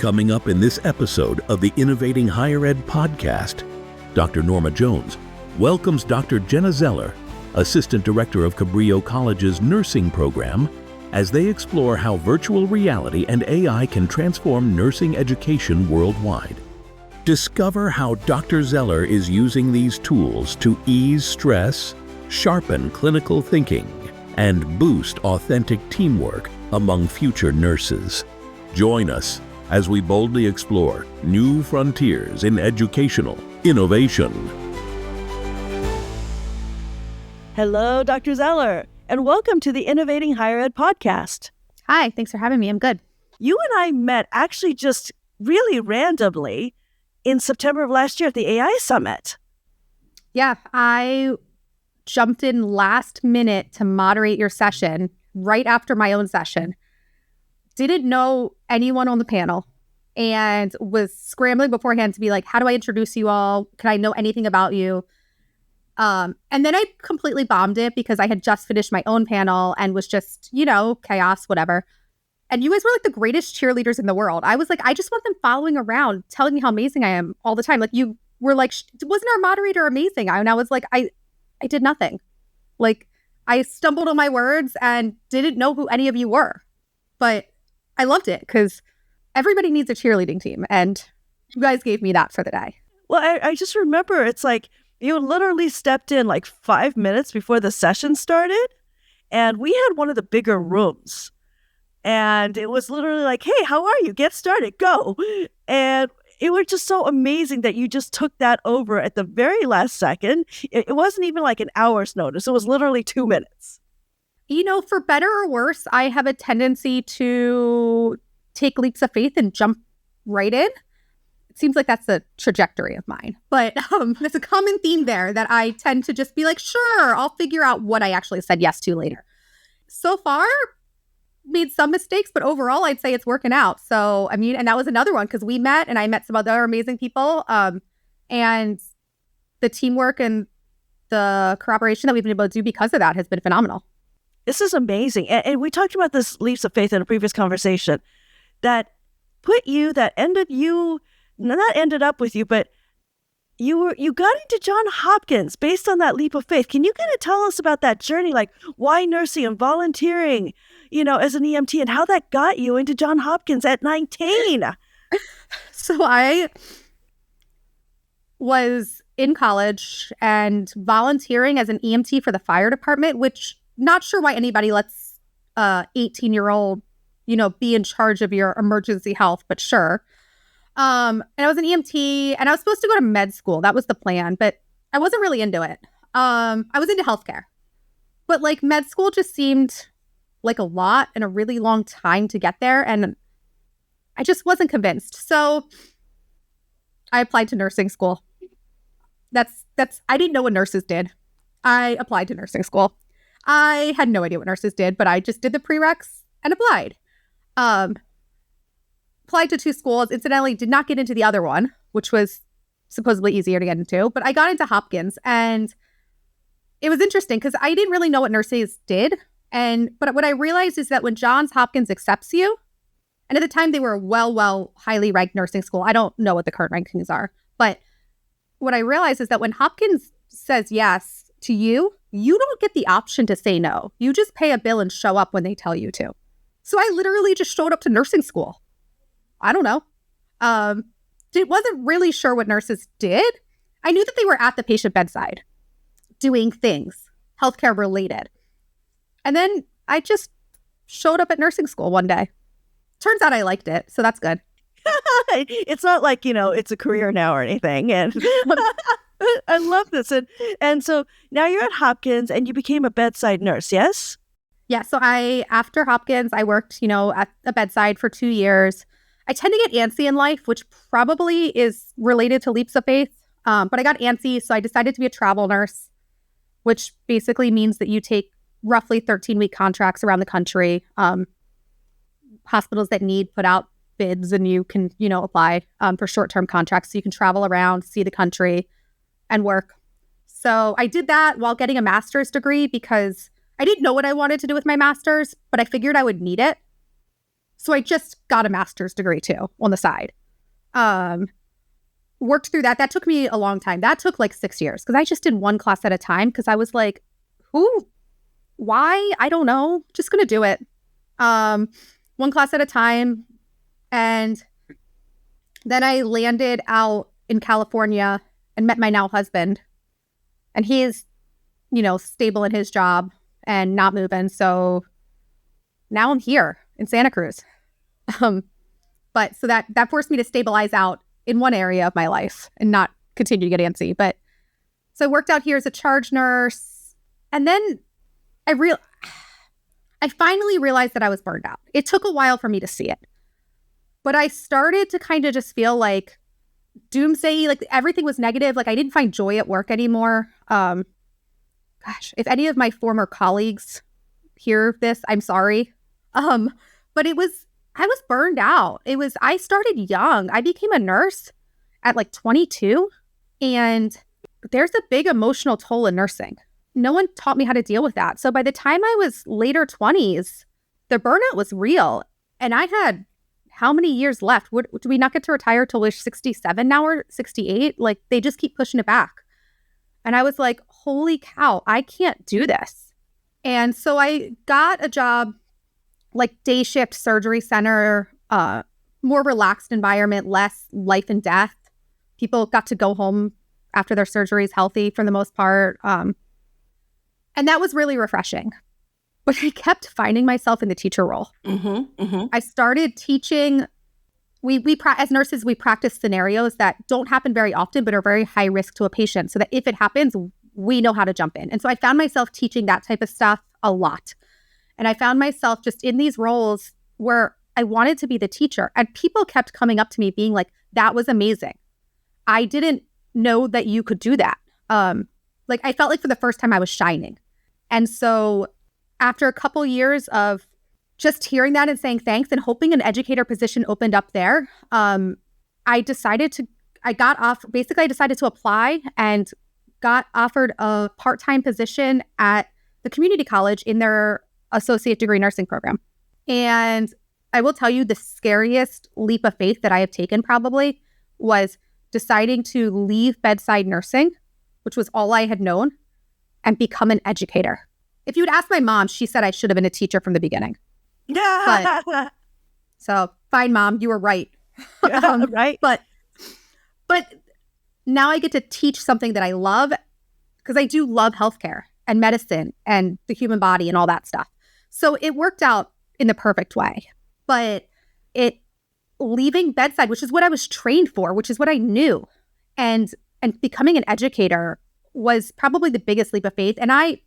Coming up in this episode of the Innovating Higher Ed podcast, Dr. Norma Jones welcomes Dr. Jenna Zeller, Assistant Director of Cabrillo College's nursing program, as they explore how virtual reality and AI can transform nursing education worldwide. Discover how Dr. Zeller is using these tools to ease stress, sharpen clinical thinking, and boost authentic teamwork among future nurses. Join us as we boldly explore new frontiers in educational innovation. Hello, Dr. Zeller, and welcome to the Innovating Higher Ed podcast. Hi, thanks for having me. I'm good. You and I met actually just really randomly in September of last year at the AI Summit. Yeah, I jumped in last minute to moderate your session right after my own session. Didn't know anyone on the panel and was scrambling beforehand to be like, how do I introduce you all? Can I know anything about you? And then I completely bombed it because I had just finished my own panel and was just, chaos, whatever. And you guys were like the greatest cheerleaders in the world. I was like, I just want them following around, telling me how amazing I am all the time. Like you were like, wasn't our moderator amazing? And I was like, I did nothing. Like I stumbled on my words and didn't know who any of you were. But I loved it because everybody needs a cheerleading team. And you guys gave me that for the day. Well, I just remember it's like you literally stepped in like 5 minutes before the session started. And we had one of the bigger rooms. And it was literally like, hey, how are you? Get started, go. And it was just so amazing that you just took that over at the very last second. It wasn't even like an hour's notice. It was literally 2 minutes. For better or worse, I have a tendency to take leaps of faith and jump right in. It seems like that's a trajectory of mine. But there's a common theme there that I tend to just be like, sure, I'll figure out what I actually said yes to later. So far, made some mistakes, but overall, I'd say it's working out. So, and that was another one because we met and I met some other amazing people. And the teamwork and the cooperation that we've been able to do because of that has been phenomenal. This is amazing. And we talked about this leaps of faith in a previous conversation that not ended up with you, but you got into Johns Hopkins based on that leap of faith. Can you kind of tell us about that journey? Like why nursing and volunteering, as an EMT and how that got you into Johns Hopkins at 19? So I was in college and volunteering as an EMT for the fire department, which not sure why anybody lets 18-year-old, be in charge of your emergency health, but sure. And I was an EMT and I was supposed to go to med school. That was the plan, but I wasn't really into it. I was into healthcare, but like med school just seemed like a lot and a really long time to get there. And I just wasn't convinced. So I applied to nursing school. I didn't know what nurses did. I applied to nursing school. I had no idea what nurses did, but I just did the prereqs and applied. Applied to 2 schools. Incidentally, did not get into the other one, which was supposedly easier to get into. But I got into Hopkins, and it was interesting because I didn't really know what nurses did. But what I realized is that when Johns Hopkins accepts you, and at the time they were a highly ranked nursing school. I don't know what the current rankings are, but what I realized is that when Hopkins says yes to you, you don't get the option to say no. You just pay a bill and show up when they tell you to. So I literally just showed up to nursing school. I don't know. Wasn't really sure what nurses did. I knew that they were at the patient bedside doing things healthcare related. And then I just showed up at nursing school one day. Turns out I liked it. So that's good. It's not like, it's a career now or anything. And I love this. And so now you're at Hopkins and you became a bedside nurse, yes? Yeah. So after Hopkins, I worked, at the bedside for 2 years. I tend to get antsy in life, which probably is related to leaps of faith. But I got antsy, so I decided to be a travel nurse, which basically means that you take roughly 13-week contracts around the country. Hospitals that need put out bids and you can, apply for short-term contracts. So you can travel around, see the country and work. So I did that while getting a master's degree because I didn't know what I wanted to do with my master's, but I figured I would need it. So I just got a master's degree too on the side. Worked through that. That took me a long time. That took like 6 years because I just did one class at a time because I was like, why? I don't know. Just going to do it. One class at a time. And then I landed out in California and met my now husband. And he's, stable in his job and not moving. So now I'm here in Santa Cruz. But so that forced me to stabilize out in one area of my life and not continue to get antsy. But so I worked out here as a charge nurse. And then I finally realized that I was burned out. It took a while for me to see it. But I started to kind of just feel like doomsday, like everything was negative. Like I didn't find joy at work anymore. Gosh, if any of my former colleagues hear this, I'm sorry. But I was burned out. I started young. I became a nurse at like 22, and there's a big emotional toll in nursing. No one taught me how to deal with that. So by the time I was later 20s, the burnout was real. And I had how many years left? Do we not get to retire till we're 67 now or 68? Like they just keep pushing it back. And I was like, holy cow, I can't do this. And so I got a job like day shift surgery center, more relaxed environment, less life and death. People got to go home after their surgeries healthy for the most part. And that was really refreshing. But I kept finding myself in the teacher role. I started teaching. As nurses, we practice scenarios that don't happen very often, but are very high risk to a patient so that if it happens, we know how to jump in. And so I found myself teaching that type of stuff a lot. And I found myself just in these roles where I wanted to be the teacher. And people kept coming up to me being like, that was amazing. I didn't know that you could do that. I felt like for the first time I was shining. And so after a couple years of just hearing that and saying thanks and hoping an educator position opened up there, I decided to apply and got offered a part-time position at the community college in their associate degree nursing program. And I will tell you the scariest leap of faith that I have taken probably was deciding to leave bedside nursing, which was all I had known, and become an educator. If you would ask my mom, she said I should have been a teacher from the beginning. So fine, Mom, you were right. Right. But now I get to teach something that I love because I do love healthcare and medicine and the human body and all that stuff. So it worked out in the perfect way. But leaving bedside, which is what I was trained for, which is what I knew, and becoming an educator was probably the biggest leap of faith. And I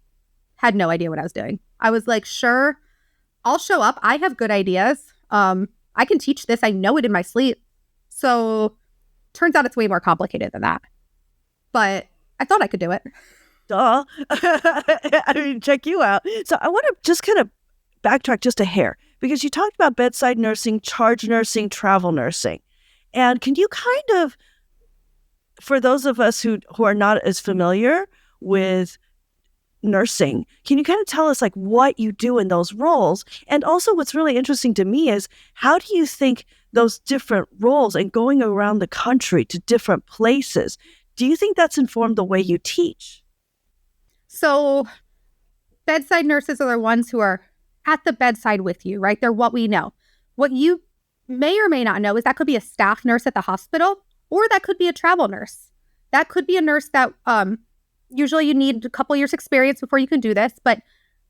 had no idea what I was doing. I was like, sure, I'll show up. I have good ideas. I can teach this. I know it in my sleep. So turns out it's way more complicated than that. But I thought I could do it. Duh. I mean, check you out. So I want to just kind of backtrack just a hair because you talked about bedside nursing, charge nursing, travel nursing. And can you kind of, for those of us who are not as familiar with nursing, can you kind of tell us like what you do in those roles? And also what's really interesting to me is how do you think those different roles and going around the country to different places, do you think that's informed the way you teach? So bedside nurses are the ones who are at the bedside with you, right? They're what we know. What you may or may not know is that could be a staff nurse at the hospital, or that could be a travel nurse. That could be a nurse that usually you need a couple years experience before you can do this, but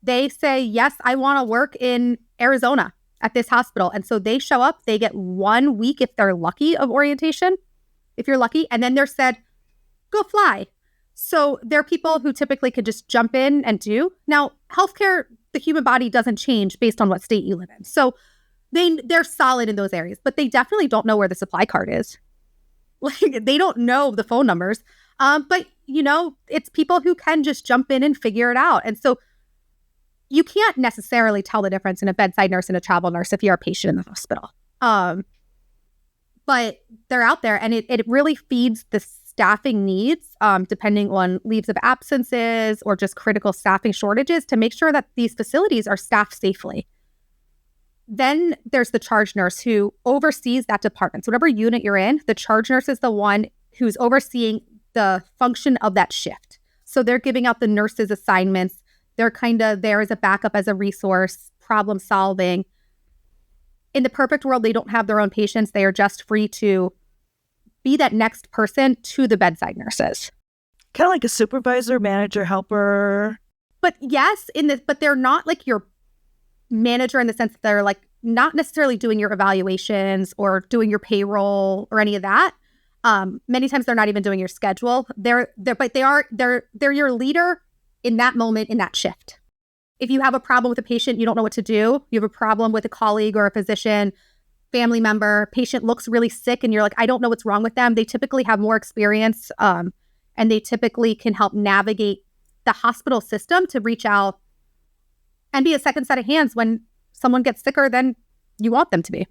they say, yes, I want to work in Arizona at this hospital. And so they show up, they get 1 week if they're lucky of orientation, if you're lucky, and then they're said, go fly. So there are people who typically could just jump in and do. Now, healthcare, the human body doesn't change based on what state you live in. So they're solid in those areas, but they definitely don't know where the supply card is. Like they don't know the phone numbers. But it's people who can just jump in and figure it out. And so you can't necessarily tell the difference in a bedside nurse and a travel nurse if you're a patient in the hospital. But they're out there, and it really feeds the staffing needs, depending on leaves of absences or just critical staffing shortages to make sure that these facilities are staffed safely. Then there's the charge nurse who oversees that department. So whatever unit you're in, the charge nurse is the one who's overseeing the function of that shift. So they're giving out the nurses assignments. They're kind of there as a backup, as a resource, problem solving. In the perfect world, they don't have their own patients. They are just free to be that next person to the bedside nurses. Kind of like a supervisor, manager, helper. But yes, but they're not like your manager in the sense that they're like not necessarily doing your evaluations or doing your payroll or any of that. Many times they're not even doing your schedule. They're your leader in that moment, in that shift. If you have a problem with a patient, you don't know what to do. You have a problem with a colleague or a physician, family member, patient looks really sick and you're like, I don't know what's wrong with them. They typically have more experience and they typically can help navigate the hospital system to reach out and be a second set of hands when someone gets sicker than you want them to be.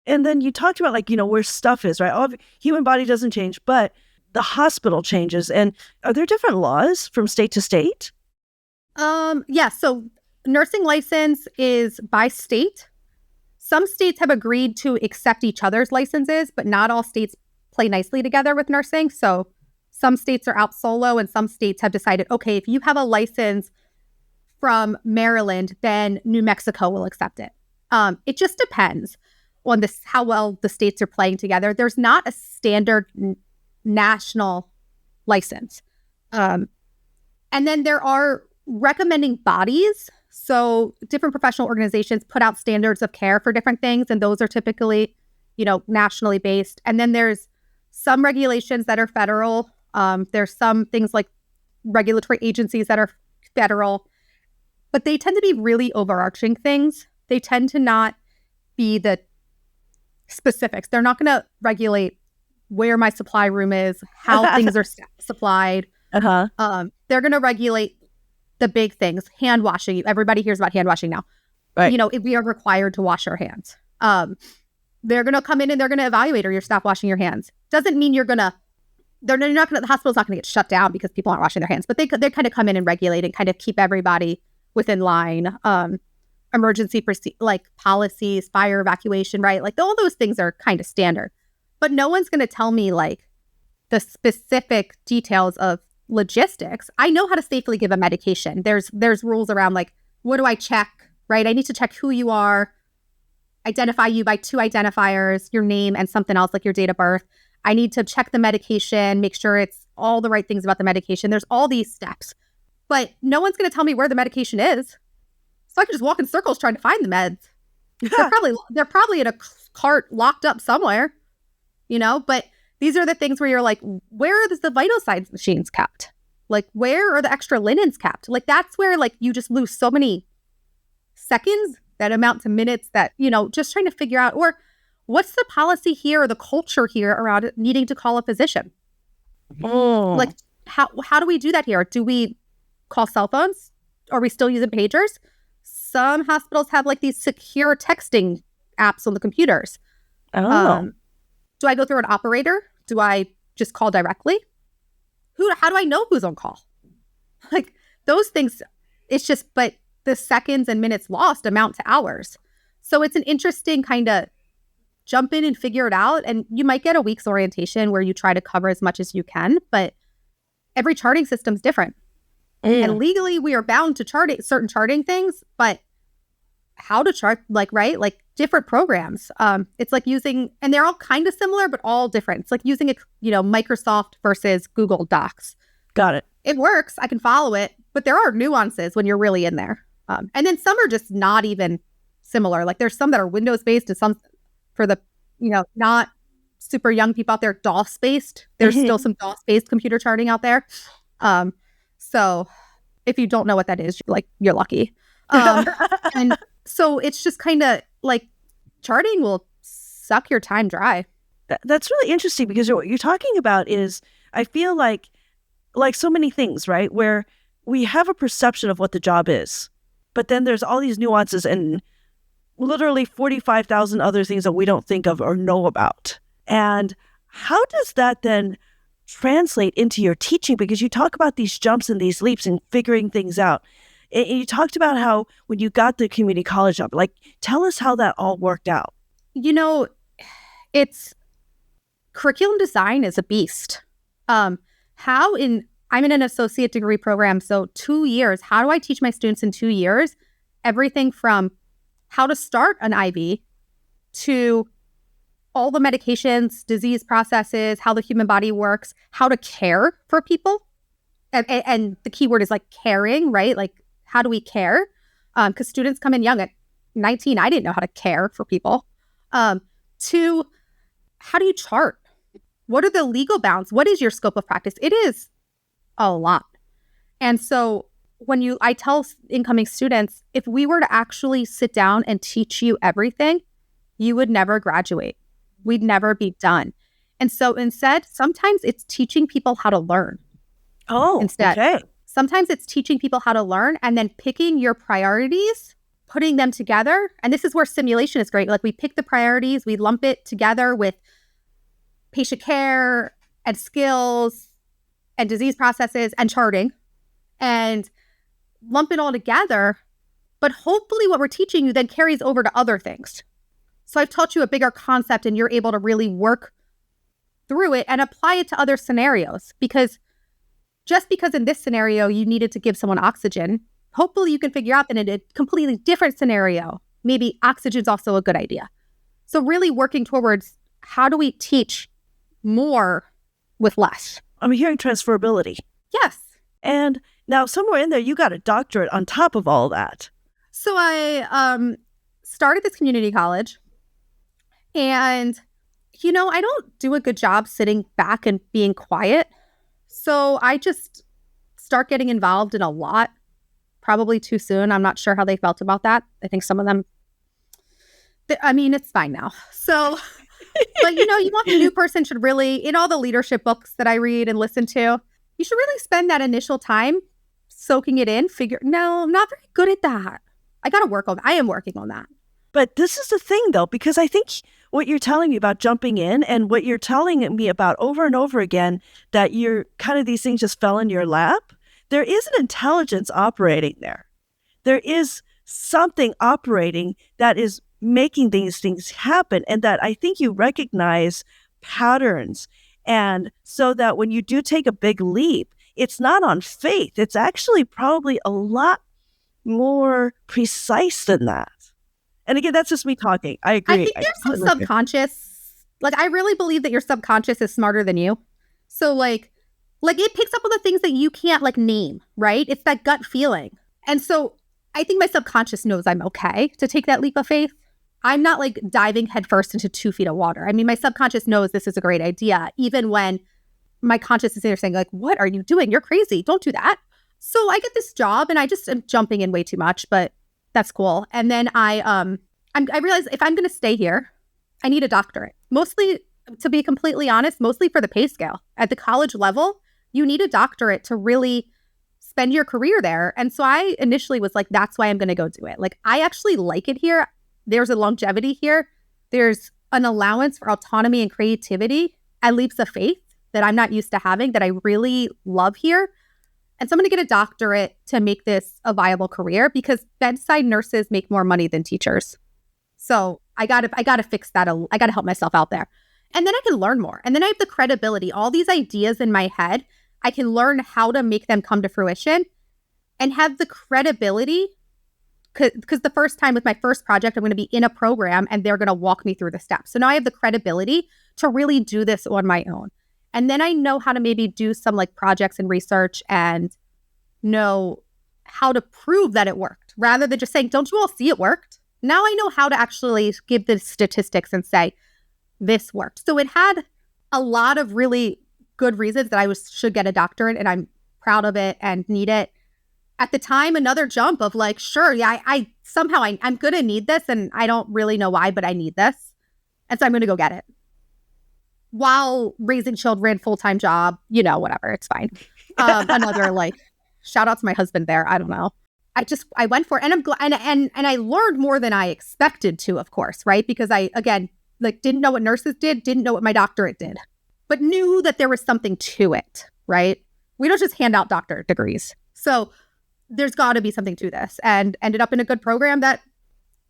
And then you talked about where stuff is, right? All human body doesn't change, but the hospital changes. And are there different laws from state to state? Yeah. So nursing license is by state. Some states have agreed to accept each other's licenses, but not all states play nicely together with nursing. So some states are out solo and some states have decided, okay, if you have a license from Maryland, then New Mexico will accept it. It just depends on how well the states are playing together. There's not a standard national license. And then there are recommending bodies. So different professional organizations put out standards of care for different things. And those are typically, nationally based. And then there's some regulations that are federal. There's some things like regulatory agencies that are federal, but they tend to be really overarching things. They tend to not be the specifics. They're not going to regulate where my supply room is, how things are supplied. They're going to regulate the big things, hand washing. Everybody hears about hand washing now. Right. If we are required to wash our hands. They're going to come in and they're going to evaluate, or you stop washing your hands. Doesn't mean the hospital's not going to get shut down because people aren't washing their hands, but they kind of come in and regulate and kind of keep everybody within line. Emergency policies, fire evacuation, right? Like all those things are kind of standard, but no one's going to tell me the specific details of logistics. I know how to safely give a medication. There's rules around what do I check, right? I need to check who you are, identify you by 2 identifiers, your name and something else like your date of birth. I need to check the medication, make sure it's all the right things about the medication. There's all these steps, but no one's going to tell me where the medication is. So I can just walk in circles trying to find the meds. They're probably in a cart locked up somewhere, but these are the things where you're like, where is the vital signs machines kept? Where are the extra linens kept? That's where you just lose so many seconds that amount to minutes that, just trying to figure out, or what's the policy here or the culture here around needing to call a physician? How do we do that here? Do we call cell phones? Are we still using pagers? Some hospitals have these secure texting apps on the computers. Do I go through an operator? Do I just call directly? How do I know who's on call? Those things, but the seconds and minutes lost amount to hours. So it's an interesting kind of jump in and figure it out. And you might get a week's orientation where you try to cover as much as you can, but every charting system's different. And legally, we are bound to certain charting things, but how to chart, different programs. It's using, and they're all kind of similar, but all different. It's using, Microsoft versus Google Docs. Got it. It works. I can follow it, but there are nuances when you're really in there. And then some are just not even similar. There's some that are Windows-based and some for the, not super young people out there, DOS-based. There's still some DOS-based computer charting out there. So if you don't know what that is, you're lucky. And so it's just kind of charting will suck your time dry. That's really interesting because what you're talking about is, I feel like so many things, right? Where we have a perception of what the job is, but then there's all these nuances and literally 45,000 other things that we don't think of or know about. And how does that then translate into your teaching? Because you talk about these jumps and these leaps and figuring things out. And you talked about how when you got the community college job, like, tell us how that all worked out. You know, it's curriculum design is a beast. I'm in an associate degree program, so 2 years. How do I teach my students in 2 years everything from how to start an IV to all the medications, disease processes, how the human body works, how to care for people? And the key word is like caring, right? Like, how do we care? Because students come in young. At 19, I didn't know how to care for people. To how do you chart? What are the legal bounds? What is your scope of practice? It is a lot. And so I tell incoming students, if we were to actually sit down and teach you everything, you would never graduate. We'd never be done. And so instead, sometimes it's teaching people how to learn. Oh, instead. Okay. Sometimes it's teaching people how to learn and then picking your priorities, putting them together. And this is where simulation is great. Like, we pick the priorities, we lump it together with patient care and skills and disease processes and charting and lump it all together. But hopefully what we're teaching you then carries over to other things. So I've taught you a bigger concept and you're able to really work through it and apply it to other scenarios. Because just because in this scenario you needed to give someone oxygen, hopefully you can figure out that in a completely different scenario, maybe oxygen's also a good idea. So really working towards how do we teach more with less? I'm hearing transferability. Yes. And now somewhere in there, you got a doctorate on top of all that. So I started this community college and, I don't do a good job sitting back and being quiet. So I just start getting involved in a lot, probably too soon. I'm not sure how they felt about that. I think some of them, it's fine now. So, but you want the new person should really, in all the leadership books that I read and listen to, you should really spend that initial time soaking it in. No, I'm not very good at that. I am working on that. But this is the thing, though, because I think what you're telling me about jumping in and what you're telling me about over and over again, that you're kind of these things just fell in your lap. There is an intelligence operating there. There is something operating that is making these things happen, and that I think you recognize patterns. And so that when you do take a big leap, it's not on faith. It's actually probably a lot more precise than that. And again, that's just me talking. I agree. I think there's some subconscious, I really believe that your subconscious is smarter than you. So like it picks up on the things that you can't name, right? It's that gut feeling. And so I think my subconscious knows I'm okay to take that leap of faith. I'm not diving headfirst into 2 feet of water. My subconscious knows this is a great idea, even when my conscious is there saying what are you doing? You're crazy. Don't do that. So I get this job and I just am jumping in way too much, but that's cool. And then I realized if I'm going to stay here, I need a doctorate. Mostly, to be completely honest, mostly for the pay scale. At the college level, you need a doctorate to really spend your career there. And so I initially was that's why I'm going to go do it. I actually like it here. There's a longevity here. There's an allowance for autonomy and creativity and leaps of faith that I'm not used to having that I really love here. And so I'm going to get a doctorate to make this a viable career because bedside nurses make more money than teachers. So I got to fix that. I got to help myself out there. And then I can learn more. And then I have the credibility. All these ideas in my head, I can learn how to make them come to fruition and have the credibility. Because the first time with my first project, I'm going to be in a program and they're going to walk me through the steps. So now I have the credibility to really do this on my own. And then I know how to maybe do some projects and research and know how to prove that it worked rather than just saying, don't you all see it worked? Now I know how to actually give the statistics and say, this worked. So it had a lot of really good reasons that I should get a doctorate and I'm proud of it and need it. At the time, another jump of sure, yeah, I'm going to need this and I don't really know why, but I need this. And so I'm going to go get it. While raising children, full-time job, whatever, it's fine. Another shout out to my husband there. I don't know. I went for it and I'm glad. And I learned more than I expected to, of course, right? Because I, again, didn't know what nurses did, didn't know what my doctorate did, but knew that there was something to it, right? We don't just hand out doctorate degrees. So there's got to be something to this, and ended up in a good program that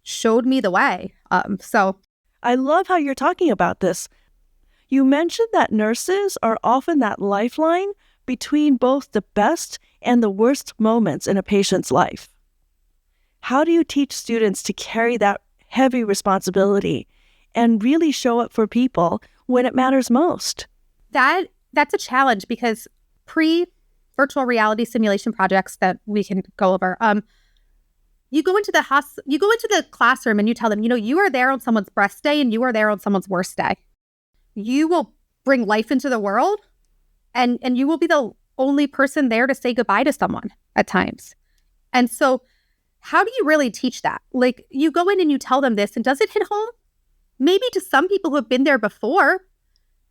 showed me the way. So I love how you're talking about this. You mentioned that nurses are often that lifeline between both the best and the worst moments in a patient's life. How do you teach students to carry that heavy responsibility and really show up for people when it matters most? That's a challenge, because pre-virtual reality simulation projects that we can go over, you go into the classroom and you tell them, you are there on someone's best day and you are there on someone's worst day. You will bring life into the world, and you will be the only person there to say goodbye to someone at times. And so how do you really teach that? Like, you go in and you tell them this, and does it hit home? Maybe to some people who have been there before,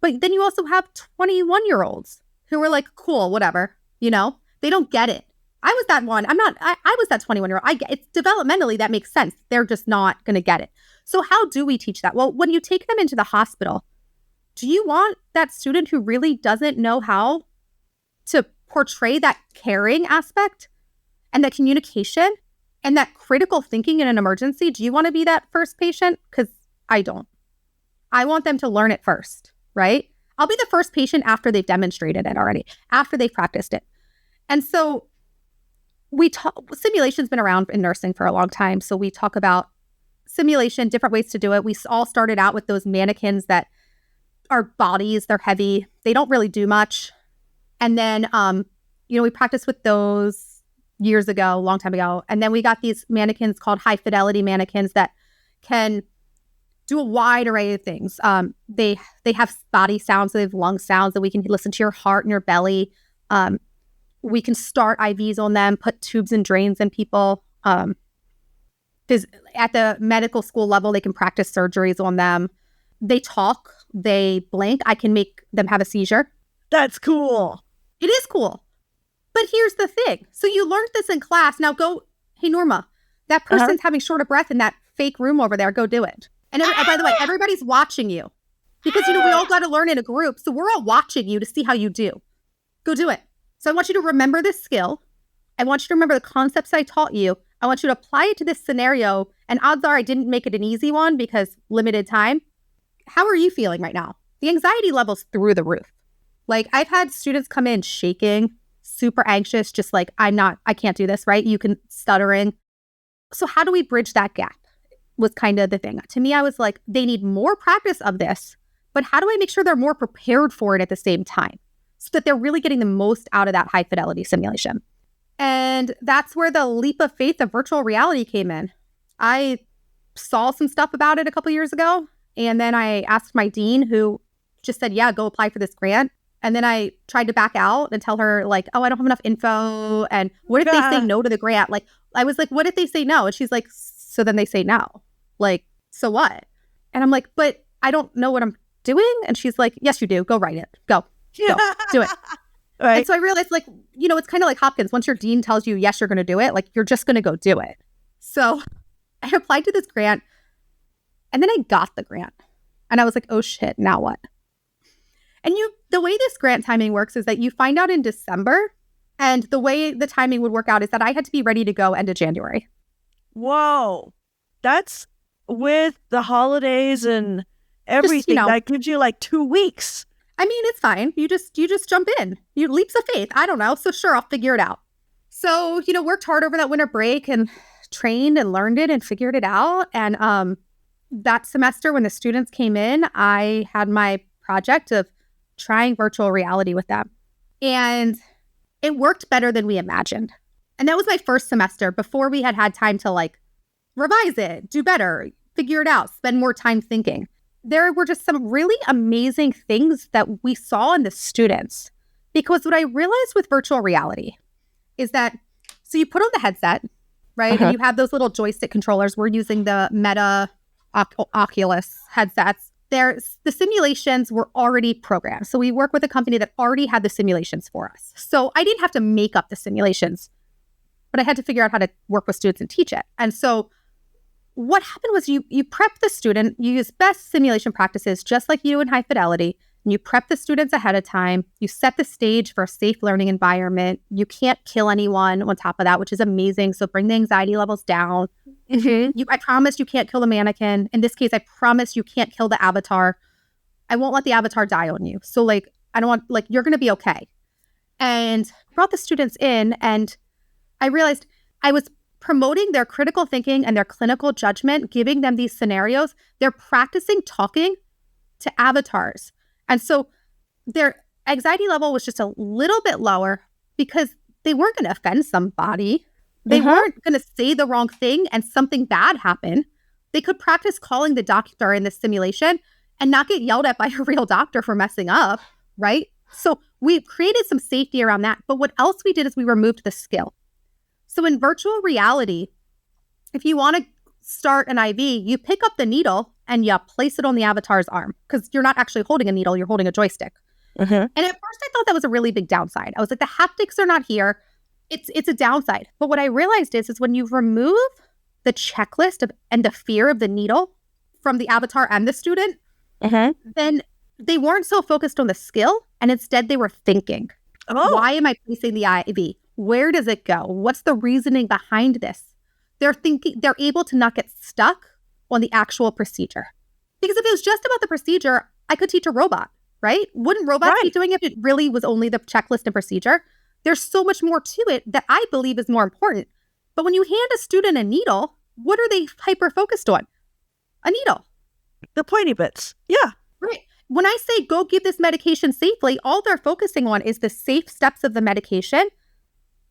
but then you also have 21-year-olds who are like, cool, whatever, they don't get it. I was that one. I was that 21-year-old. It's developmentally, that makes sense. They're just not going to get it. So how do we teach that? Well, when you take them into the hospital, do you want that student who really doesn't know how to portray that caring aspect and that communication and that critical thinking in an emergency? Do you want to be that first patient? Because I don't. I want them to learn it first, right? I'll be the first patient after they've demonstrated it already, after they've practiced it. And so simulation's been around in nursing for a long time. So we talk about simulation, different ways to do it. We all started out with those mannequins that are bodies, they're heavy, they don't really do much. And then, we practiced with those years ago, a long time ago. And then we got these mannequins called high-fidelity mannequins that can do a wide array of things. They have body sounds, they have lung sounds that we can listen to your heart and your belly. We can start IVs on them, put tubes and drains in people. Because at the medical school level, they can practice surgeries on them. They talk, they blink. I can make them have a seizure. That's cool. It is cool. But here's the thing. So you learned this in class. Now go, hey, Norma, that person's having short of breath in that fake room over there. Go do it. And by the way, everybody's watching you. Because, we all got to learn in a group. So we're all watching you to see how you do. Go do it. So I want you to remember this skill. I want you to remember the concepts I taught you. I want you to apply it to this scenario. And odds are I didn't make it an easy one because limited time. How are you feeling right now? The anxiety level's through the roof. Like, I've had students come in shaking, super anxious, just like, I can't do this, right? You can stuttering. So how do we bridge that gap was kind of the thing. To me, I was like, they need more practice of this, but how do I make sure they're more prepared for it at the same time so that they're really getting the most out of that high fidelity simulation? And that's where the leap of faith of virtual reality came in. I saw some stuff about it a couple years ago, and then I asked my dean, who just said, yeah, go apply for this grant. And then I tried to back out and tell her, like, oh, I don't have enough info. And what if they say no to the grant? Like, I was like, what if they say no? And she's like, so then they say no. Like, so what? And I'm like, but I don't know what I'm doing. And she's like, yes, you do. Go write it. Go do it. Right. And so I realized, like, it's kind of like Hopkins. Once your dean tells you, yes, you're going to do it, like, you're just going to go do it. So I applied to this grant, and then I got the grant. And I was like, oh, shit, now what? And the way this grant timing works is that you find out in December, and the way the timing would work out is that I had to be ready to go end of January. Whoa. That's with the holidays and everything. That gives you like 2 weeks. I mean, it's fine. You just jump in. You leaps of faith. I don't know. So sure, I'll figure it out. So, worked hard over that winter break and trained and learned it and figured it out. And that semester when the students came in, I had my project of trying virtual reality with them. And it worked better than we imagined. And that was my first semester before we had time to like revise it, do better, figure it out, spend more time thinking. There were just some really amazing things that we saw in the students. Because what I realized with virtual reality is that, so you put on the headset, right? And you have those little joystick controllers. We're using the Meta Oculus headsets. The simulations were already programmed. So we work with a company that already had the simulations for us. So I didn't have to make up the simulations, but I had to figure out how to work with students and teach it. And so what happened was you prep the student, you use best simulation practices, just like you do in high fidelity. and you prep the students ahead of time. You set the stage for a safe learning environment. You can't kill anyone on top of that, which is amazing. So bring the anxiety levels down. I promise you can't kill the mannequin. In this case, I promise you can't kill the avatar. I won't let the avatar die on you. So like, I don't want, like, you're going to be okay. And brought the students in, and I realized I was promoting their critical thinking and their clinical judgment, giving them these scenarios. They're practicing talking to avatars. And so their anxiety level was just a little bit lower because they weren't going to offend somebody. They weren't going to say the wrong thing and something bad happen. They could practice calling the doctor in this simulation and not get yelled at by a real doctor for messing up, right? So we created some safety around that. But what else we did is we removed the skill. So in virtual reality, if you want to start an IV, you pick up the needle and you place it on the avatar's arm because you're not actually holding a needle, you're holding a joystick. And at first I thought that was a really big downside. I was like, the haptics are not here. It's a downside. But what I realized is when you remove the checklist and the fear of the needle from the avatar and the student, then they weren't so focused on the skill, and instead they were thinking, why am I placing the IV? Where does it go? What's the reasoning behind this? They're able to not get stuck on the actual procedure. Because if it was just about the procedure, I could teach a robot, right? Wouldn't robots be doing it if it really was only the checklist and procedure? There's so much more to it that I believe is more important. But when you hand a student a needle, what are they hyper-focused on? A needle. The pointy bits. Yeah. Right. When I say go give this medication safely, all they're focusing on is the safe steps of the medication,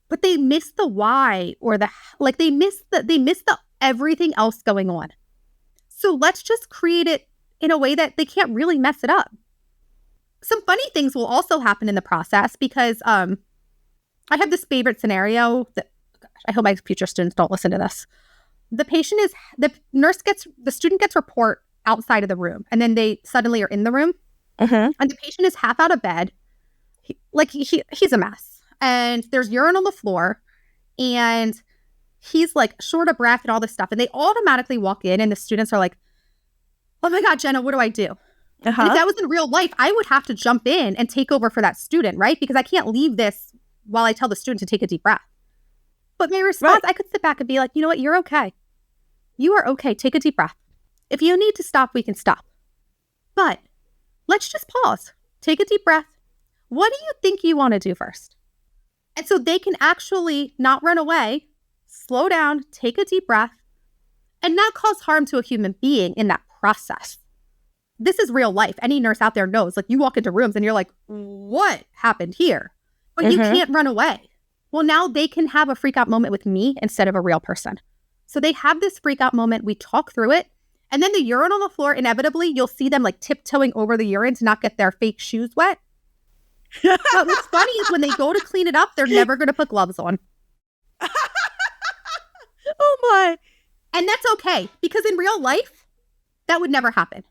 but they miss the why or they miss the everything else going on. So let's just create it in a way that they can't really mess it up. Some funny things will also happen in the process because I have this favorite scenario that I hope my future students don't listen to this. The student gets report outside of the room, and then they suddenly are in the room, and the patient is half out of bed. He's a mess. And there's urine on the floor, and he's like short of breath and all this stuff. And they automatically walk in, and the students are like, oh my God, Jenna, what do I do? And if that was in real life, I would have to jump in and take over for that student, right? Because I can't leave this while I tell the student to take a deep breath. But my response, I could sit back and be like, you know what? You're okay. You are okay. Take a deep breath. If you need to stop, we can stop. But let's just pause. Take a deep breath. What do you think you want to do first? And so they can actually not run away, slow down, take a deep breath, and not cause harm to a human being in that process. This is real life. Any nurse out there knows, like, you walk into rooms and you're like, what happened here? But you can't run away. Well, now they can have a freak out moment with me instead of a real person. So they have this freak out moment. We talk through it. And then the urine on the floor, inevitably, you'll see them like tiptoeing over the urine to not get their fake shoes wet. But what's funny is when they go to clean it up, they're never going to put gloves on. Oh my. And that's okay, because in real life, that would never happen.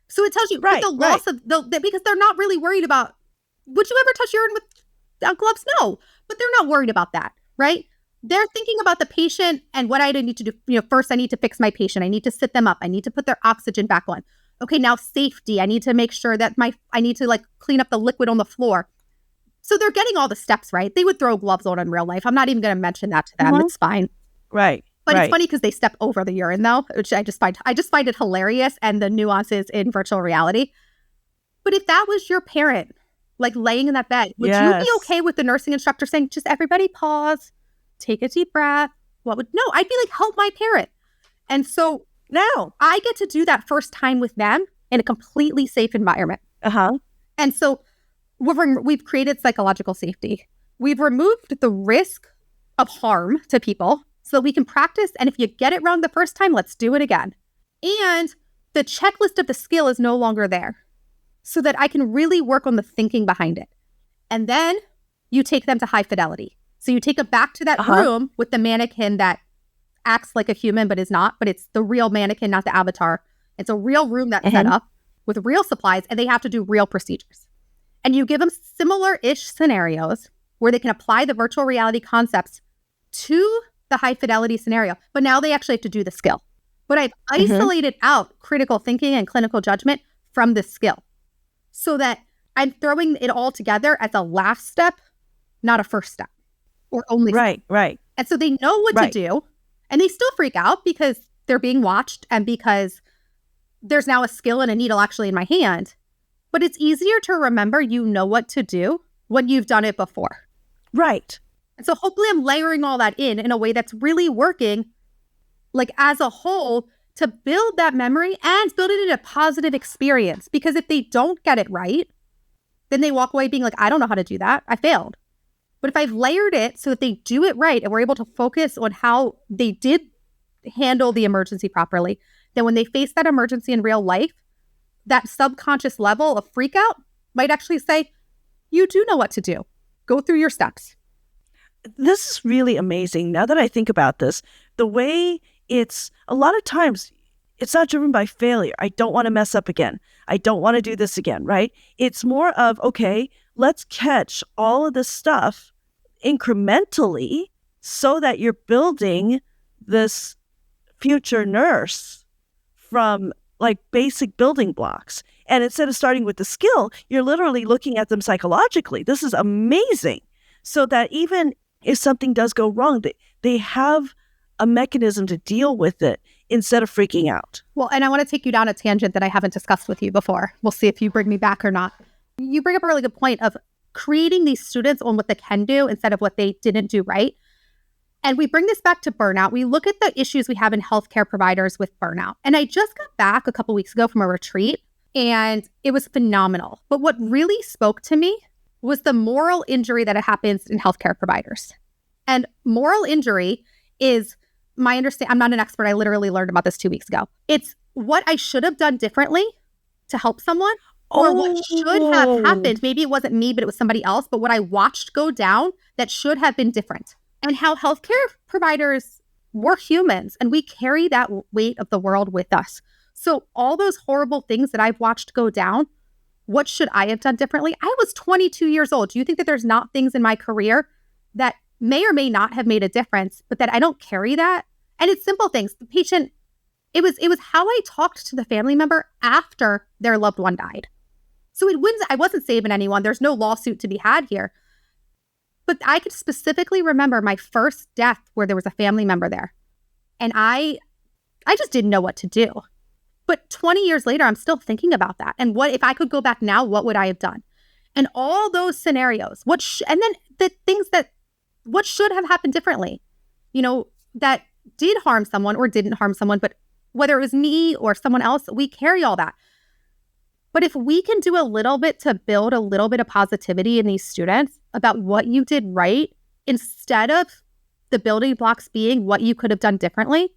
So it tells you the loss of because they're not really worried about, would you ever touch urine without gloves? No, but they're not worried about that, right? They're thinking about the patient and what I need to do. First I need to fix my patient. I need to sit them up. I need to put their oxygen back on. Okay, now safety. I need to make sure that I need to like clean up the liquid on the floor. So they're getting all the steps right. They would throw gloves on in real life. I'm not even going to mention that to them. It's fine. Right. But it's funny because they step over the urine though, which I just find it hilarious, and the nuances in virtual reality. But if that was your parent, like laying in that bed, would you be okay with the nursing instructor saying, just everybody pause, take a deep breath? No, I'd be like, help my parent. And so now I get to do that first time with them in a completely safe environment. And so we've created psychological safety. We've removed the risk of harm to people so that we can practice. And if you get it wrong the first time, let's do it again. And the checklist of the skill is no longer there so that I can really work on the thinking behind it. And then you take them to high fidelity. So you take them back to that room with the mannequin that acts like a human but is not, but it's the real mannequin, not the avatar. It's a real room that's set up with real supplies, and they have to do real procedures. And you give them similar-ish scenarios where they can apply the virtual reality concepts to the high fidelity scenario, but now they actually have to do the skill. But I've isolated out critical thinking and clinical judgment from the skill. so that I'm throwing it all together as a last step, not a first step or only step. Right. And so they know what to do, and they still freak out because they're being watched and because there's now a skill and a needle actually in my hand. But it's easier to remember you know what to do when you've done it before. Right. And so hopefully I'm layering all that in a way that's really working, like as a whole, to build that memory and build it in a positive experience. Because if they don't get it right, then they walk away being like, I don't know how to do that. I failed. But if I've layered it so that they do it right and we're able to focus on how they did handle the emergency properly, then when they face that emergency in real life, that subconscious level of freak out might actually say, you do know what to do. Go through your steps. This is really amazing. Now that I think about this, the way it's a lot of times, it's not driven by failure. I don't want to mess up again. I don't want to do this again, right? It's more of, okay, let's catch all of this stuff incrementally so that you're building this future nurse from like basic building blocks. And instead of starting with the skill, you're literally looking at them psychologically. This is amazing. So that even if something does go wrong, they have a mechanism to deal with it instead of freaking out. Well, and I want to take you down a tangent that I haven't discussed with you before. We'll see if you bring me back or not. You bring up a really good point of creating these students on what they can do instead of what they didn't do right. And we bring this back to burnout. We look at the issues we have in healthcare providers with burnout. And I just got back a couple weeks ago from a retreat, and it was phenomenal. But what really spoke to me was the moral injury that happens in healthcare providers. And moral injury is my understanding. I'm not an expert. I literally learned about this 2 weeks ago. It's what I should have done differently to help someone, or what should have happened. Maybe it wasn't me, but it was somebody else. But what I watched go down that should have been different. And how healthcare providers, we're humans, and we carry that weight of the world with us. So all those horrible things that I've watched go down, what should I have done differently? I was 22 years old. Do you think that there's not things in my career that may or may not have made a difference, but that I don't carry that? And it's simple things. The patient, it was how I talked to the family member after their loved one died. So I wasn't saving anyone. There's no lawsuit to be had here. But I could specifically remember my first death where there was a family member there. And I just didn't know what to do. But 20 years later, I'm still thinking about that. And what if I could go back now, what would I have done? And all those scenarios, and then the things that, what should have happened differently, that did harm someone or didn't harm someone, but whether it was me or someone else, we carry all that. But if we can do a little bit to build a little bit of positivity in these students about what you did right, instead of the building blocks being what you could have done differently,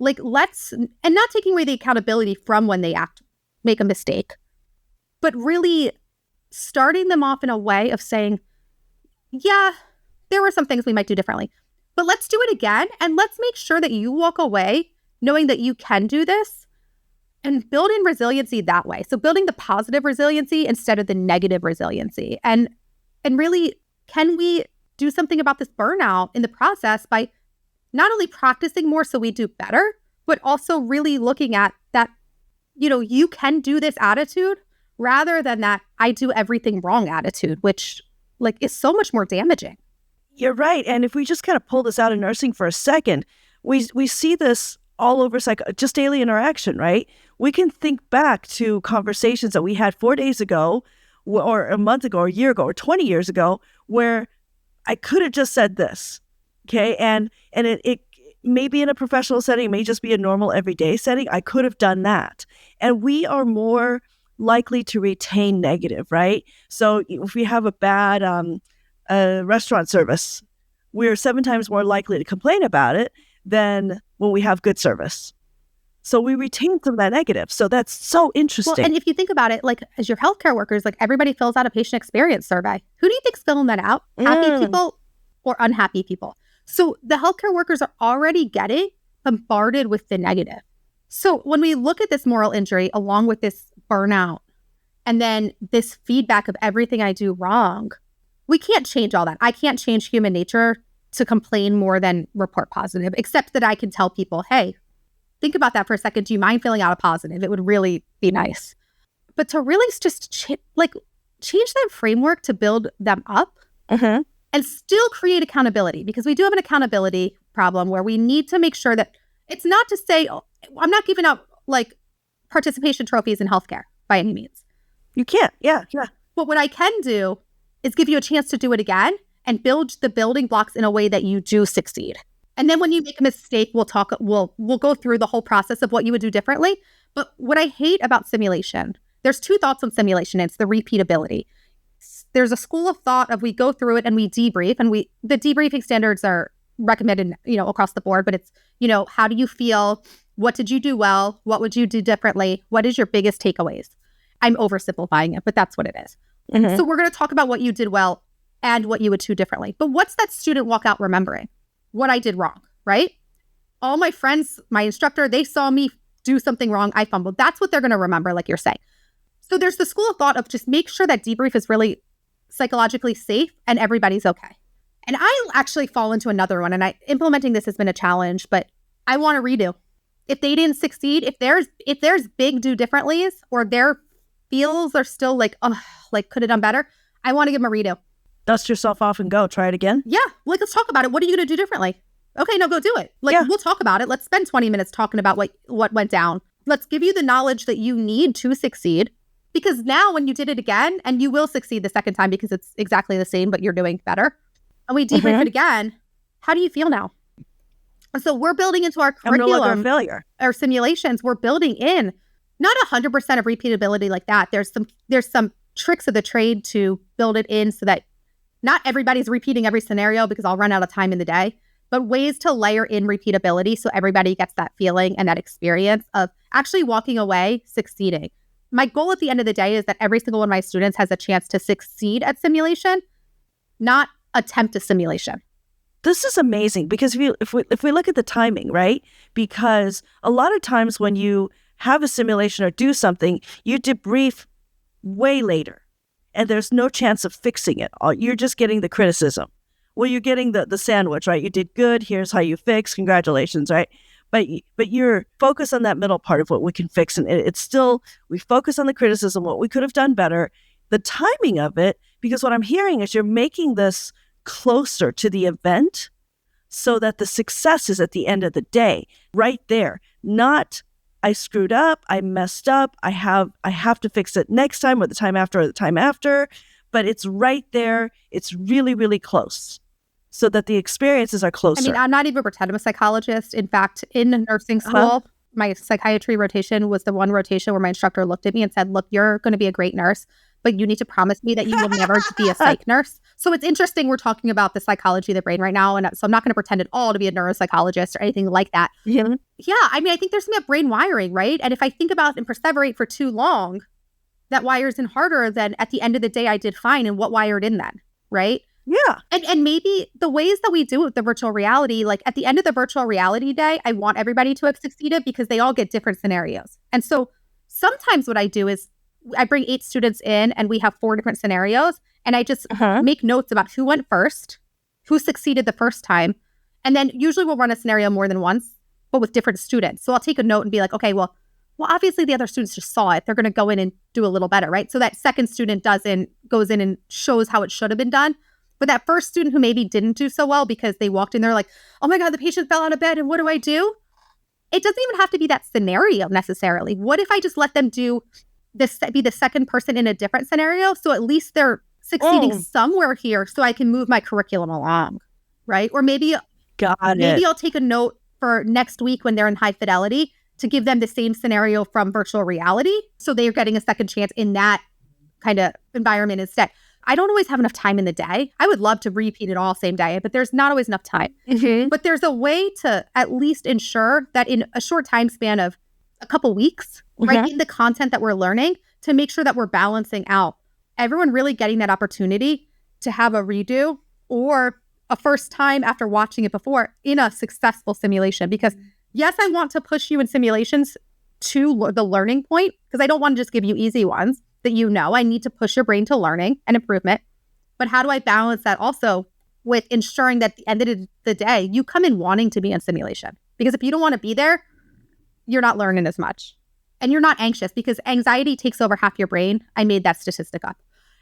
and not taking away the accountability from when they make a mistake, but really starting them off in a way of saying, yeah, there were some things we might do differently, but let's do it again. And let's make sure that you walk away knowing that you can do this. And building resiliency that way. So building the positive resiliency instead of the negative resiliency. And really, can we do something about this burnout in the process by not only practicing more so we do better, but also really looking at that, you can do this attitude rather than that I do everything wrong attitude, which is so much more damaging. You're right. And if we just kind of pull this out of nursing for a second, we see this all over just daily interaction, right? We can think back to conversations that we had 4 days ago or a month ago or a year ago or 20 years ago where I could have just said this, okay? And it may be in a professional setting, it may just be a normal everyday setting. I could have done that. And we are more likely to retain negative, right? So if we have a bad restaurant service, we're 7 times more likely to complain about it than when we have good service. So we retain some of that negative. So that's so interesting. Well, and if you think about it, as your healthcare workers, everybody fills out a patient experience survey. Who do you think's filling that out? Happy people or unhappy people? So the healthcare workers are already getting bombarded with the negative. So when we look at this moral injury along with this burnout and then this feedback of everything I do wrong, we can't change all that. I can't change human nature to complain more than report positive, except that I can tell people, hey, think about that for a second. Do you mind filling out a positive? It would really be nice. but to really just change that framework to build them up and still create accountability, because we do have an accountability problem where we need to make sure that it's not to say, oh, I'm not giving out like participation trophies in healthcare by any means. You can't. Yeah. But what I can do is give you a chance to do it again and build the building blocks in a way that you do succeed. And then when you make a mistake, we'll go through the whole process of what you would do differently. But what I hate about simulation, there's two thoughts on simulation. It's the repeatability. There's a school of thought of we go through it and we debrief, and the debriefing standards are recommended, across the board, but it's, how do you feel? What did you do well? What would you do differently? What is your biggest takeaways? I'm oversimplifying it, but that's what it is. So we're going to talk about what you did well and what you would do differently. But what's that student walk out remembering? What I did wrong, right? All my friends, my instructor, they saw me do something wrong. I fumbled. That's what they're going to remember, like you're saying. So there's the school of thought of just make sure that debrief is really psychologically safe and everybody's okay. And I actually fall into another one, and implementing this has been a challenge, but I want to redo. If they didn't succeed, if there's big do differentlies, or their feels are still like, oh, like could have done better, I want to give them a redo. Dust yourself off and go. Try it again. Yeah. Like, let's talk about it. What are you going to do differently? Okay, no, go do it. We'll talk about it. Let's spend 20 minutes talking about what went down. Let's give you the knowledge that you need to succeed. Because now when you did it again, and you will succeed the second time because it's exactly the same, but you're doing better. And we debrief it again. How do you feel now? And so we're building into our curriculum, I'm no longer a failure. Our simulations, we're building in not 100% of repeatability like that. There's some tricks of the trade to build it in so that not everybody's repeating every scenario, because I'll run out of time in the day, but ways to layer in repeatability so everybody gets that feeling and that experience of actually walking away succeeding. My goal at the end of the day is that every single one of my students has a chance to succeed at simulation, not attempt a simulation. This is amazing, because if we look at the timing, right? Because a lot of times when you have a simulation or do something, you debrief way later. And there's no chance of fixing it. You're just getting the criticism. Well, you're getting the sandwich, right? You did good. Here's how you fix. Congratulations, right? But you're focused on that middle part of what we can fix. And it's still, we focus on the criticism, what we could have done better, the timing of it, because what I'm hearing is you're making this closer to the event so that the success is at the end of the day, right there. Not, I screwed up, I messed up, I have to fix it next time or the time after, but it's right there. It's really, really close so that the experiences are closer. I mean, I'm not even pretending I'm a psychologist. In fact, in nursing school, my psychiatry rotation was the one rotation where my instructor looked at me and said, look, you're going to be a great nurse, but you need to promise me that you will never be a psych nurse. So it's interesting we're talking about the psychology of the brain right now. And so I'm not going to pretend at all to be a neuropsychologist or anything like that. Yeah, I mean, I think there's some brain wiring, right? And if I think about and perseverate for too long, that wires in harder than at the end of the day I did fine. And what wired in then, right? Yeah. And maybe the ways that we do with the virtual reality, like at the end of the virtual reality day, I want everybody to have succeeded because they all get different scenarios. And so sometimes what I do is I bring 8 students in and we have 4 different scenarios. And I just make notes about who went first, who succeeded the first time. And then usually we'll run a scenario more than once, but with different students. So I'll take a note and be like, okay, well, obviously the other students just saw it. They're going to go in and do a little better, right? So that second student goes in and shows how it should have been done. But that first student who maybe didn't do so well because they walked in there like, oh my God, the patient fell out of bed and what do I do? It doesn't even have to be that scenario necessarily. What if I just let them be the second person in a different scenario? So at least they're succeeding somewhere here so I can move my curriculum along, right? Or maybe I'll take a note for next week when they're in high fidelity to give them the same scenario from virtual reality. So they're getting a second chance in that kind of environment instead. I don't always have enough time in the day. I would love to repeat it all same day, but there's not always enough time. But there's a way to at least ensure that in a short time span of a couple weeks, right, in the content that we're learning, to make sure that we're balancing out everyone really getting that opportunity to have a redo or a first time after watching it before in a successful simulation. Because yes, I want to push you in simulations to the learning point, because I don't want to just give you easy ones that I need to push your brain to learning and improvement. But how do I balance that also with ensuring that at the end of the day, you come in wanting to be in simulation? Because if you don't want to be there, you're not learning as much. and you're not anxious because anxiety takes over half your brain. I made that statistic up.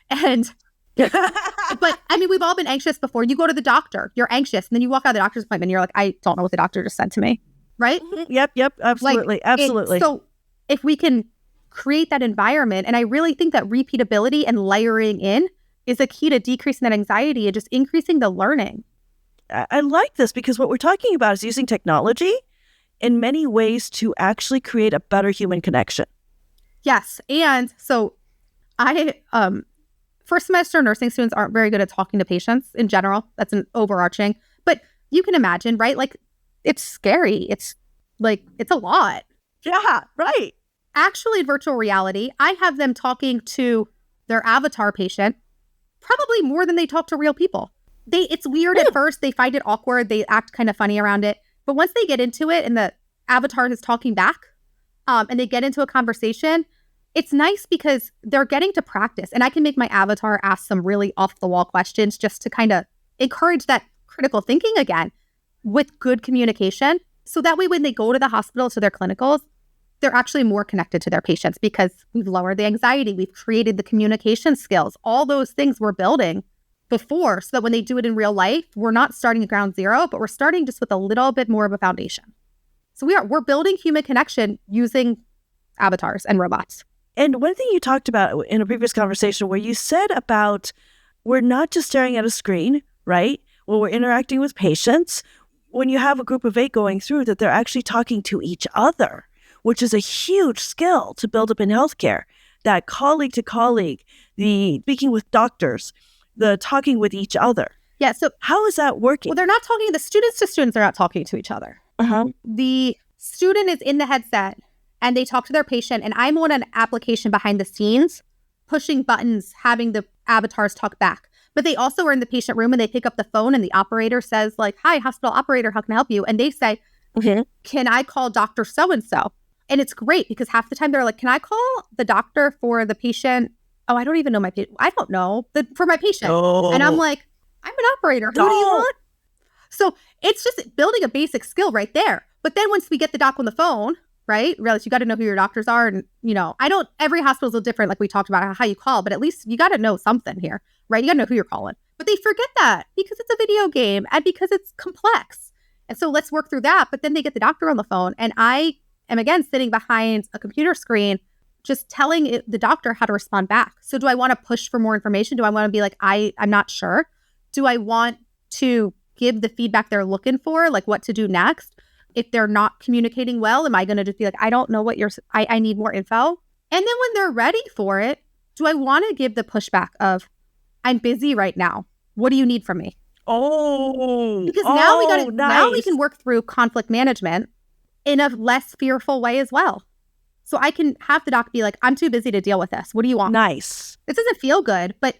And but I mean, we've all been anxious before. You go to the doctor, you're anxious, and then you walk out of the doctor's appointment and you're like, I don't know what the doctor just said to me. Right? Yep. Absolutely. Absolutely. So if we can create that environment, and I really think that repeatability and layering in is a key to decreasing that anxiety and just increasing the learning. I like this because what we're talking about is using technology in many ways to actually create a better human connection. Yes. And so first semester nursing students aren't very good at talking to patients in general. That's an overarching. But you can imagine, right? Like, it's scary. It's a lot. Yeah, right. Actually, in virtual reality, I have them talking to their avatar patient probably more than they talk to real people. It's weird at first. They find it awkward. They act kind of funny around it. But once they get into it and the avatar is talking back and they get into a conversation, it's nice because they're getting to practice. And I can make my avatar ask some really off-the-wall questions just to kind of encourage that critical thinking again with good communication. So that way when they go to the hospital to their clinicals, they're actually more connected to their patients because we've lowered the anxiety. We've created the communication skills. All those things we're building before so that when they do it in real life, we're not starting at ground zero, but we're starting just with a little bit more of a foundation. So we're building human connection using avatars and robots. And one thing you talked about in a previous conversation where you said about we're not just staring at a screen, right? Well, we're interacting with patients. When you have a group of 8 going through, that they're actually talking to each other, which is a huge skill to build up in healthcare. That colleague to colleague, the speaking with doctors, the talking with each other. Yeah. So how is that working? Well, they're not talking, the students to students are not talking to each other. The student is in the headset and they talk to their patient, and I'm on an application behind the scenes, pushing buttons, having the avatars talk back. But they also are in the patient room and they pick up the phone and the operator says like, hi, hospital operator, how can I help you? And they say, can I call Dr. So-and-so? And it's great because half the time they're like, can I call the doctor for the patient? Oh, I don't even know my patient. I don't know. For my patient. Oh. And I'm like, I'm an operator. Who do you want? So it's just building a basic skill right there. But then once we get the doc on the phone, right, realize you got to know who your doctors are. And, every hospital's a little different, like we talked about how you call, but at least you got to know something here, right? You got to know who you're calling. But they forget that because it's a video game and because it's complex. And so let's work through that. But then they get the doctor on the phone. And I am, again, sitting behind a computer screen, just telling the doctor how to respond back. So do I want to push for more information? Do I want to be like, I'm not sure? Do I want to give the feedback they're looking for, like what to do next? If they're not communicating well, am I going to just be like, I don't know what I need more info? And then when they're ready for it, do I want to give the pushback of, I'm busy right now. What do you need from me? Oh, because now now we can work through conflict management in a less fearful way as well. So I can have the doc be like, I'm too busy to deal with this. What do you want? Nice. This doesn't feel good, but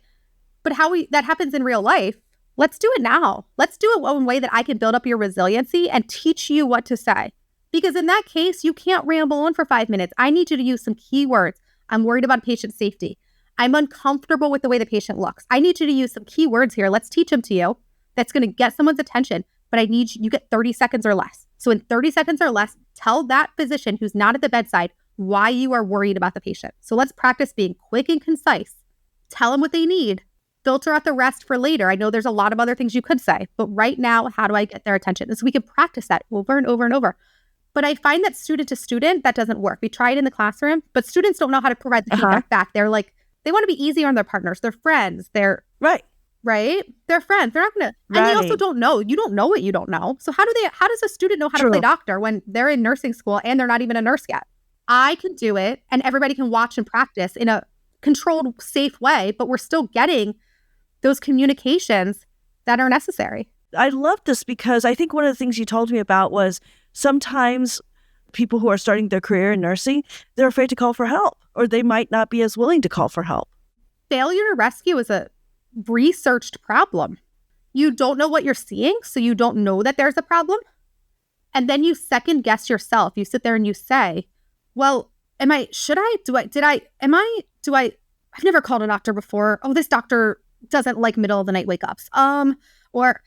how that happens in real life, let's do it now. Let's do it in a way that I can build up your resiliency and teach you what to say. Because in that case, you can't ramble on for 5 minutes. I need you to use some keywords. I'm worried about patient safety. I'm uncomfortable with the way the patient looks. I need you to use some keywords here. Let's teach them to you. That's going to get someone's attention. But I need you get 30 seconds or less. So in 30 seconds or less, tell that physician who's not at the bedside why you are worried about the patient. So let's practice being quick and concise. Tell them what they need. Filter out the rest for later. I know there's a lot of other things you could say, but right now, how do I get their attention? And so we can practice that over and over and over. But I find that student to student, that doesn't work. We try it in the classroom, but students don't know how to provide the feedback back. They're like, they want to be easier on their partners, their friends. They're right. They're friends. They're not going to, and they also don't know. You don't know what you don't know. So how does a student know how to play doctor when they're in nursing school and they're not even a nurse yet? I can do it and everybody can watch and practice in a controlled, safe way, but we're still getting those communications that are necessary. I love this because I think one of the things you told me about was sometimes people who are starting their career in nursing, they're afraid to call for help, or they might not be as willing to call for help. Failure to rescue is a researched problem. You don't know what you're seeing, so you don't know that there's a problem. And then you second guess yourself. You sit there and you say, well, I've never called a doctor before. Oh, this doctor doesn't like middle of the night wake ups. Or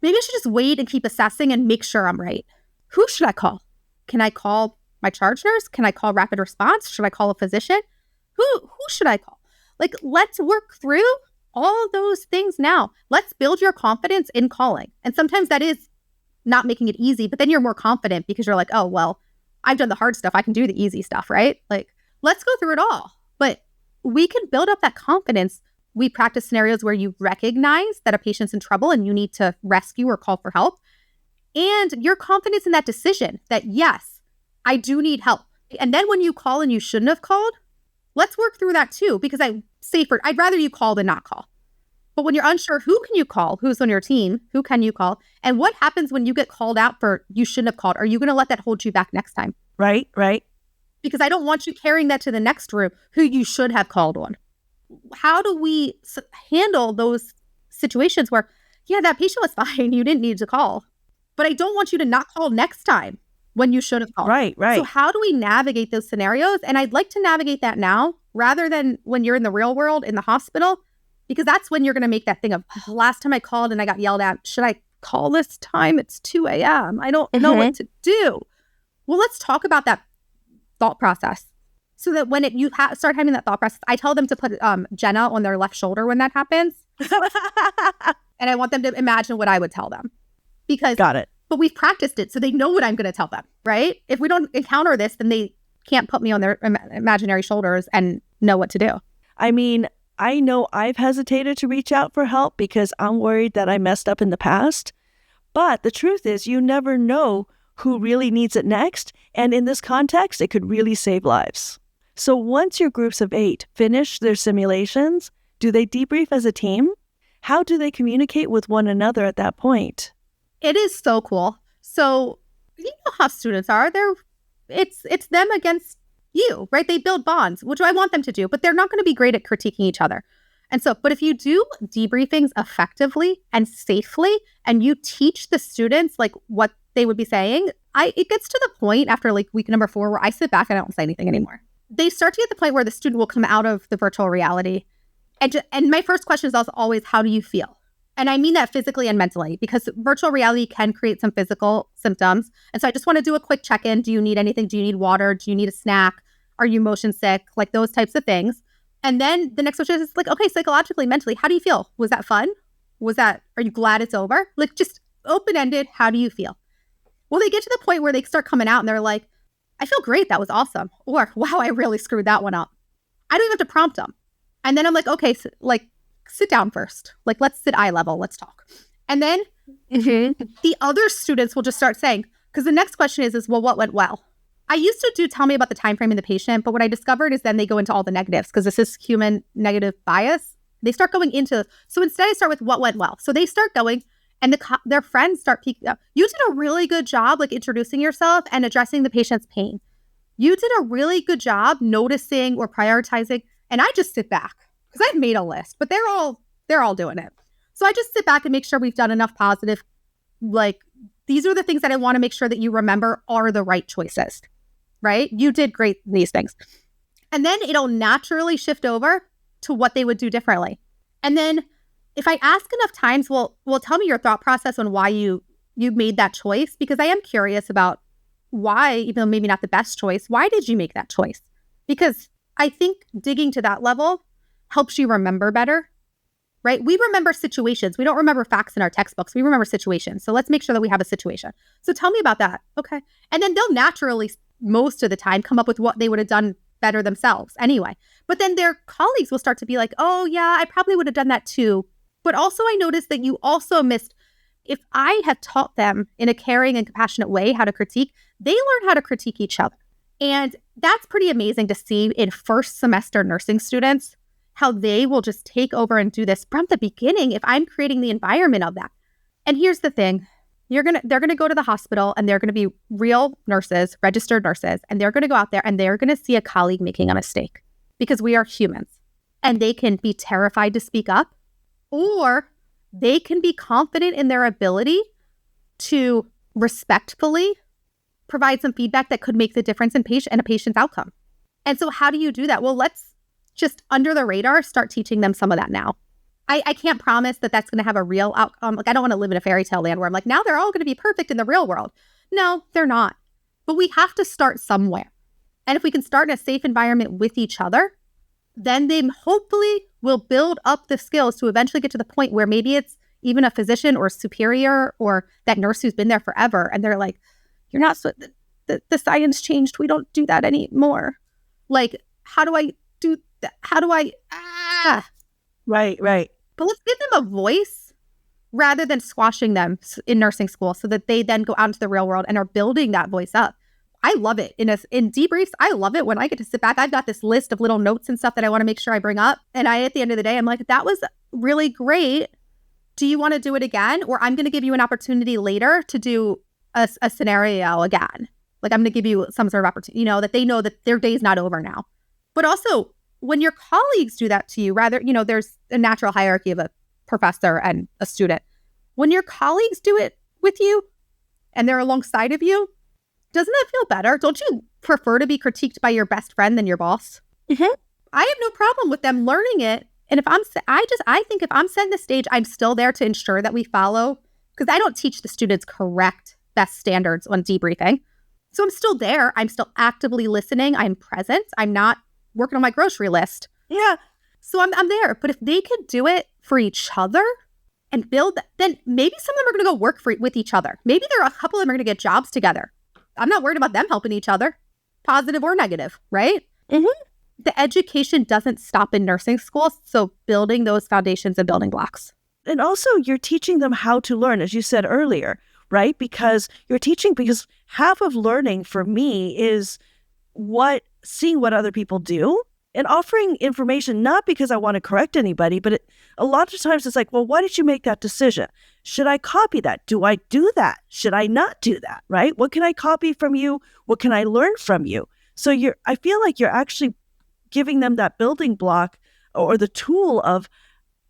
maybe I should just wait and keep assessing and make sure I'm right. Who should I call? Can I call my charge nurse? Can I call rapid response? Should I call a physician? Who should I call? Like, let's work through all of those things now. Let's build your confidence in calling. And sometimes that is not making it easy, but then you're more confident because you're like, oh, well, I've done the hard stuff. I can do the easy stuff, right? Like, let's go through it all. But we can build up that confidence. We practice scenarios where you recognize that a patient's in trouble and you need to rescue or call for help. And your confidence in that decision that, yes, I do need help. And then when you call and you shouldn't have called, let's work through that too, because I'd rather you call than not call. But when you're unsure, who can you call? Who's on your team? Who can you call? And what happens when you get called out for you shouldn't have called? Are you going to let that hold you back next time? Right. Because I don't want you carrying that to the next room who you should have called on. How do we handle those situations where, yeah, that patient was fine. You didn't need to call. But I don't want you to not call next time when you should have called. Right. So how do we navigate those scenarios? And I'd like to navigate that now rather than when you're in the real world in the hospital, because that's when you're going to make that thing of, oh, last time I called and I got yelled at. Should I call this time? It's 2 a.m. I don't know what to do. Well, let's talk about that thought process so that when you start having that thought process, I tell them to put Jenna on their left shoulder when that happens. And I want them to imagine what I would tell them. Because, got it. But we've practiced it, so they know what I'm going to tell them, right? If we don't encounter this, then they can't put me on their imaginary shoulders and know what to do. I mean, I know I've hesitated to reach out for help because I'm worried that I messed up in the past. But the truth is, you never know who really needs it next. And in this context, it could really save lives. So once your groups of 8 finish their simulations, do they debrief as a team? How do they communicate with one another at that point? It is so cool. So you know how students are. It's them against you, right? They build bonds, which I want them to do, but they're not going to be great at critiquing each other. And so, but if you do debriefings effectively and safely, and you teach the students like what they would be saying, it gets to the point after like week number 4 where I sit back and I don't say anything anymore. They start to get to the point where the student will come out of the virtual reality. And my first question is also always, how do you feel? And I mean that physically and mentally, because virtual reality can create some physical symptoms. And so I just want to do a quick check-in. Do you need anything? Do you need water? Do you need a snack? Are you motion sick? Like those types of things. And then the next question is like, okay, psychologically, mentally, how do you feel? Was that fun? Are you glad it's over? Like just open-ended, how do you feel? Well, they get to the point where they start coming out and they're like, I feel great. That was awesome. Or, wow, I really screwed that one up. I don't even have to prompt them. And then I'm like, okay, so, like, sit down first. Like, let's sit eye level. Let's talk. And then the other students will just start saying, because the next question is, well, what went well? I used to tell me about the time frame of the patient, but what I discovered is then they go into all the negatives because this is human negative bias. They start going into, so instead I start with what went well. So they start going and their friends start peeking up. You did a really good job like introducing yourself and addressing the patient's pain. You did a really good job noticing or prioritizing. And I just sit back because I've made a list, but they're all doing it. So I just sit back and make sure we've done enough positive, like these are the things that I want to make sure that you remember are the right choices, right? You did great in these things. And then it'll naturally shift over to what they would do differently. And then if I ask enough times, well, tell me your thought process on why you made that choice, because I am curious about why, even though maybe not the best choice, why did you make that choice? Because I think digging to that level helps you remember better, right? We remember situations. We don't remember facts in our textbooks. We remember situations. So let's make sure that we have a situation. So tell me about that. Okay. And then they'll naturally, most of the time, come up with what they would have done better themselves anyway. But then their colleagues will start to be like, oh yeah, I probably would have done that too. But also I noticed that you also missed, if I had taught them in a caring and compassionate way how to critique, they learn how to critique each other. And that's pretty amazing to see in first semester nursing students, how they will just take over and do this from the beginning if I'm creating the environment of that. And here's the thing, they're gonna go to the hospital and they're gonna be real nurses, registered nurses, and they're gonna go out there and they're gonna see a colleague making a mistake because we are humans. And they can be terrified to speak up, or they can be confident in their ability to respectfully provide some feedback that could make the difference in a patient's outcome. And so how do you do that? Well, let's just under the radar start teaching them some of that now. I can't promise that that's going to have a real outcome. Like I don't want to live in a fairy tale land where I'm like, now they're all going to be perfect in the real world. No, they're not. but we have to start somewhere. And if we can start in a safe environment with each other, then they hopefully will build up the skills to eventually get to the point where maybe it's even a physician or superior or that nurse who's been there forever. And they're like, you're not, the science changed. We don't do that anymore. Like, how do I do that? How do I, Right. But let's give them a voice rather than squashing them in nursing school so that they then go out into the real world and are building that voice up. I love it. In debriefs, I love it when I get to sit back. I've got this list of little notes and stuff that I want to make sure I bring up. And at the end of the day, I'm like, that was really great. Do you want to do it again? Or I'm going to give you an opportunity later to do a scenario again. Like, I'm going to give you some sort of opportunity, that they know that their day's not over now. But also, when your colleagues do that to you, rather, there's a natural hierarchy of a professor and a student. When your colleagues do it with you and they're alongside of you, doesn't that feel better? Don't you prefer to be critiqued by your best friend than your boss? Mm-hmm. I have no problem with them learning it. And I think if I'm setting the stage, I'm still there to ensure that we follow, because I don't teach the students correct best standards on debriefing. So I'm still there. I'm still actively listening. I'm present. I'm not working on my grocery list. Yeah. So I'm there. But if they could do it for each other and build, then maybe some of them are going to go work with each other. Maybe a couple of them are going to get jobs together. I'm not worried about them helping each other, positive or negative, right? Mm-hmm. The education doesn't stop in nursing school. So building those foundations and building blocks. And also you're teaching them how to learn, as you said earlier, right? Because half of learning for me is seeing what other people do and offering information, not because I want to correct anybody, but a lot of times it's like, well, why did you make that decision? Should I copy that? Do I do that? Should I not do that? Right? What can I copy from you? What can I learn from you? So I feel like you're actually giving them that building block or the tool of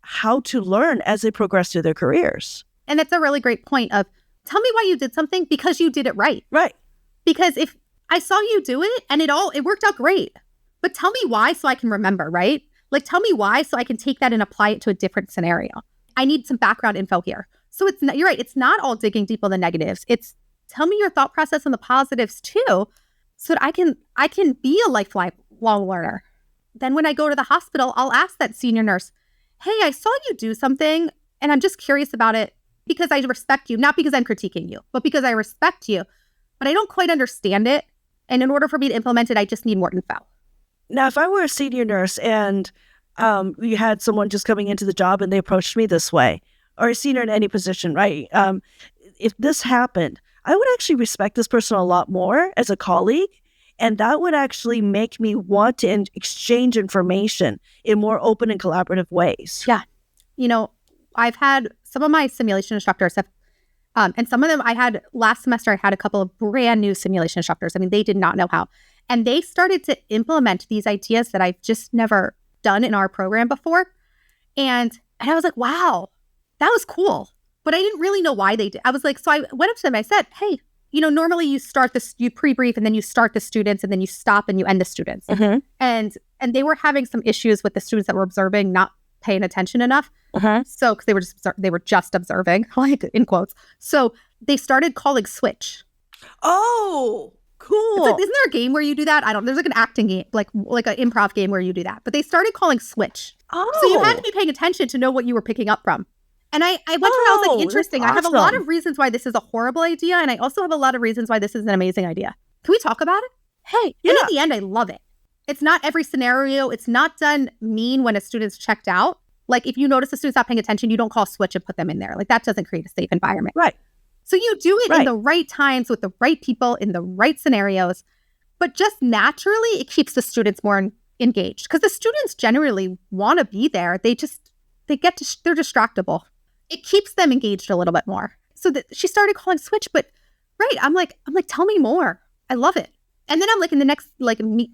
how to learn as they progress through their careers. And it's a really great point of, tell me why you did something because you did it right. Right. Because if I saw you do it and it worked out great, but tell me why so I can remember, right? Like, tell me why so I can take that and apply it to a different scenario. I need some background info here. So you're right. It's not all digging deep on the negatives. It's tell me your thought process on the positives too, so that I can be a lifelong learner. Then when I go to the hospital, I'll ask that senior nurse, hey, I saw you do something and I'm just curious about it because I respect you, not because I'm critiquing you, but because I respect you, but I don't quite understand it. And in order for me to implement it, I just need more info. Now, if I were a senior nurse and you had someone just coming into the job and they approached me this way, or a senior in any position, right? If this happened, I would actually respect this person a lot more as a colleague. And that would actually make me want to exchange information in more open and collaborative ways. Yeah. I've had some of my simulation instructors have, and some of them last semester, I had a couple of brand new simulation instructors. I mean, they did not know how. And they started to implement these ideas that I've just never done in our program before. And I was like, wow, that was cool. But I didn't really know why they did. I was like, so I went up to them. I said, hey, normally you start this, you pre-brief and then you start the students and then you stop and you end the students. Mm-hmm. And they were having some issues with the students that were observing, not paying attention enough. Uh-huh. So, because they were just observing, like in quotes. So they started calling switch. Oh, cool. It's like, isn't there a game where you do that? There's like an acting game, like an improv game where you do that. But they started calling switch. Oh. So you had to be paying attention to know what you were picking up from. And I went through and I was like, interesting. Awesome. I have a lot of reasons why this is a horrible idea. And I also have a lot of reasons why this is an amazing idea. Can we talk about it? Hey. Yeah. And in the end, I love it. It's not every scenario. It's not done mean when a student's checked out. Like if you notice a student's not paying attention, you don't call switch and put them in there. Like that doesn't create a safe environment. Right. So you do it in the right times with the right people in the right scenarios. But just naturally, it keeps the students more engaged because the students generally want to be there. They're distractible. It keeps them engaged a little bit more. So she started calling switch, but I'm like, tell me more. I love it. And then I'm like in the next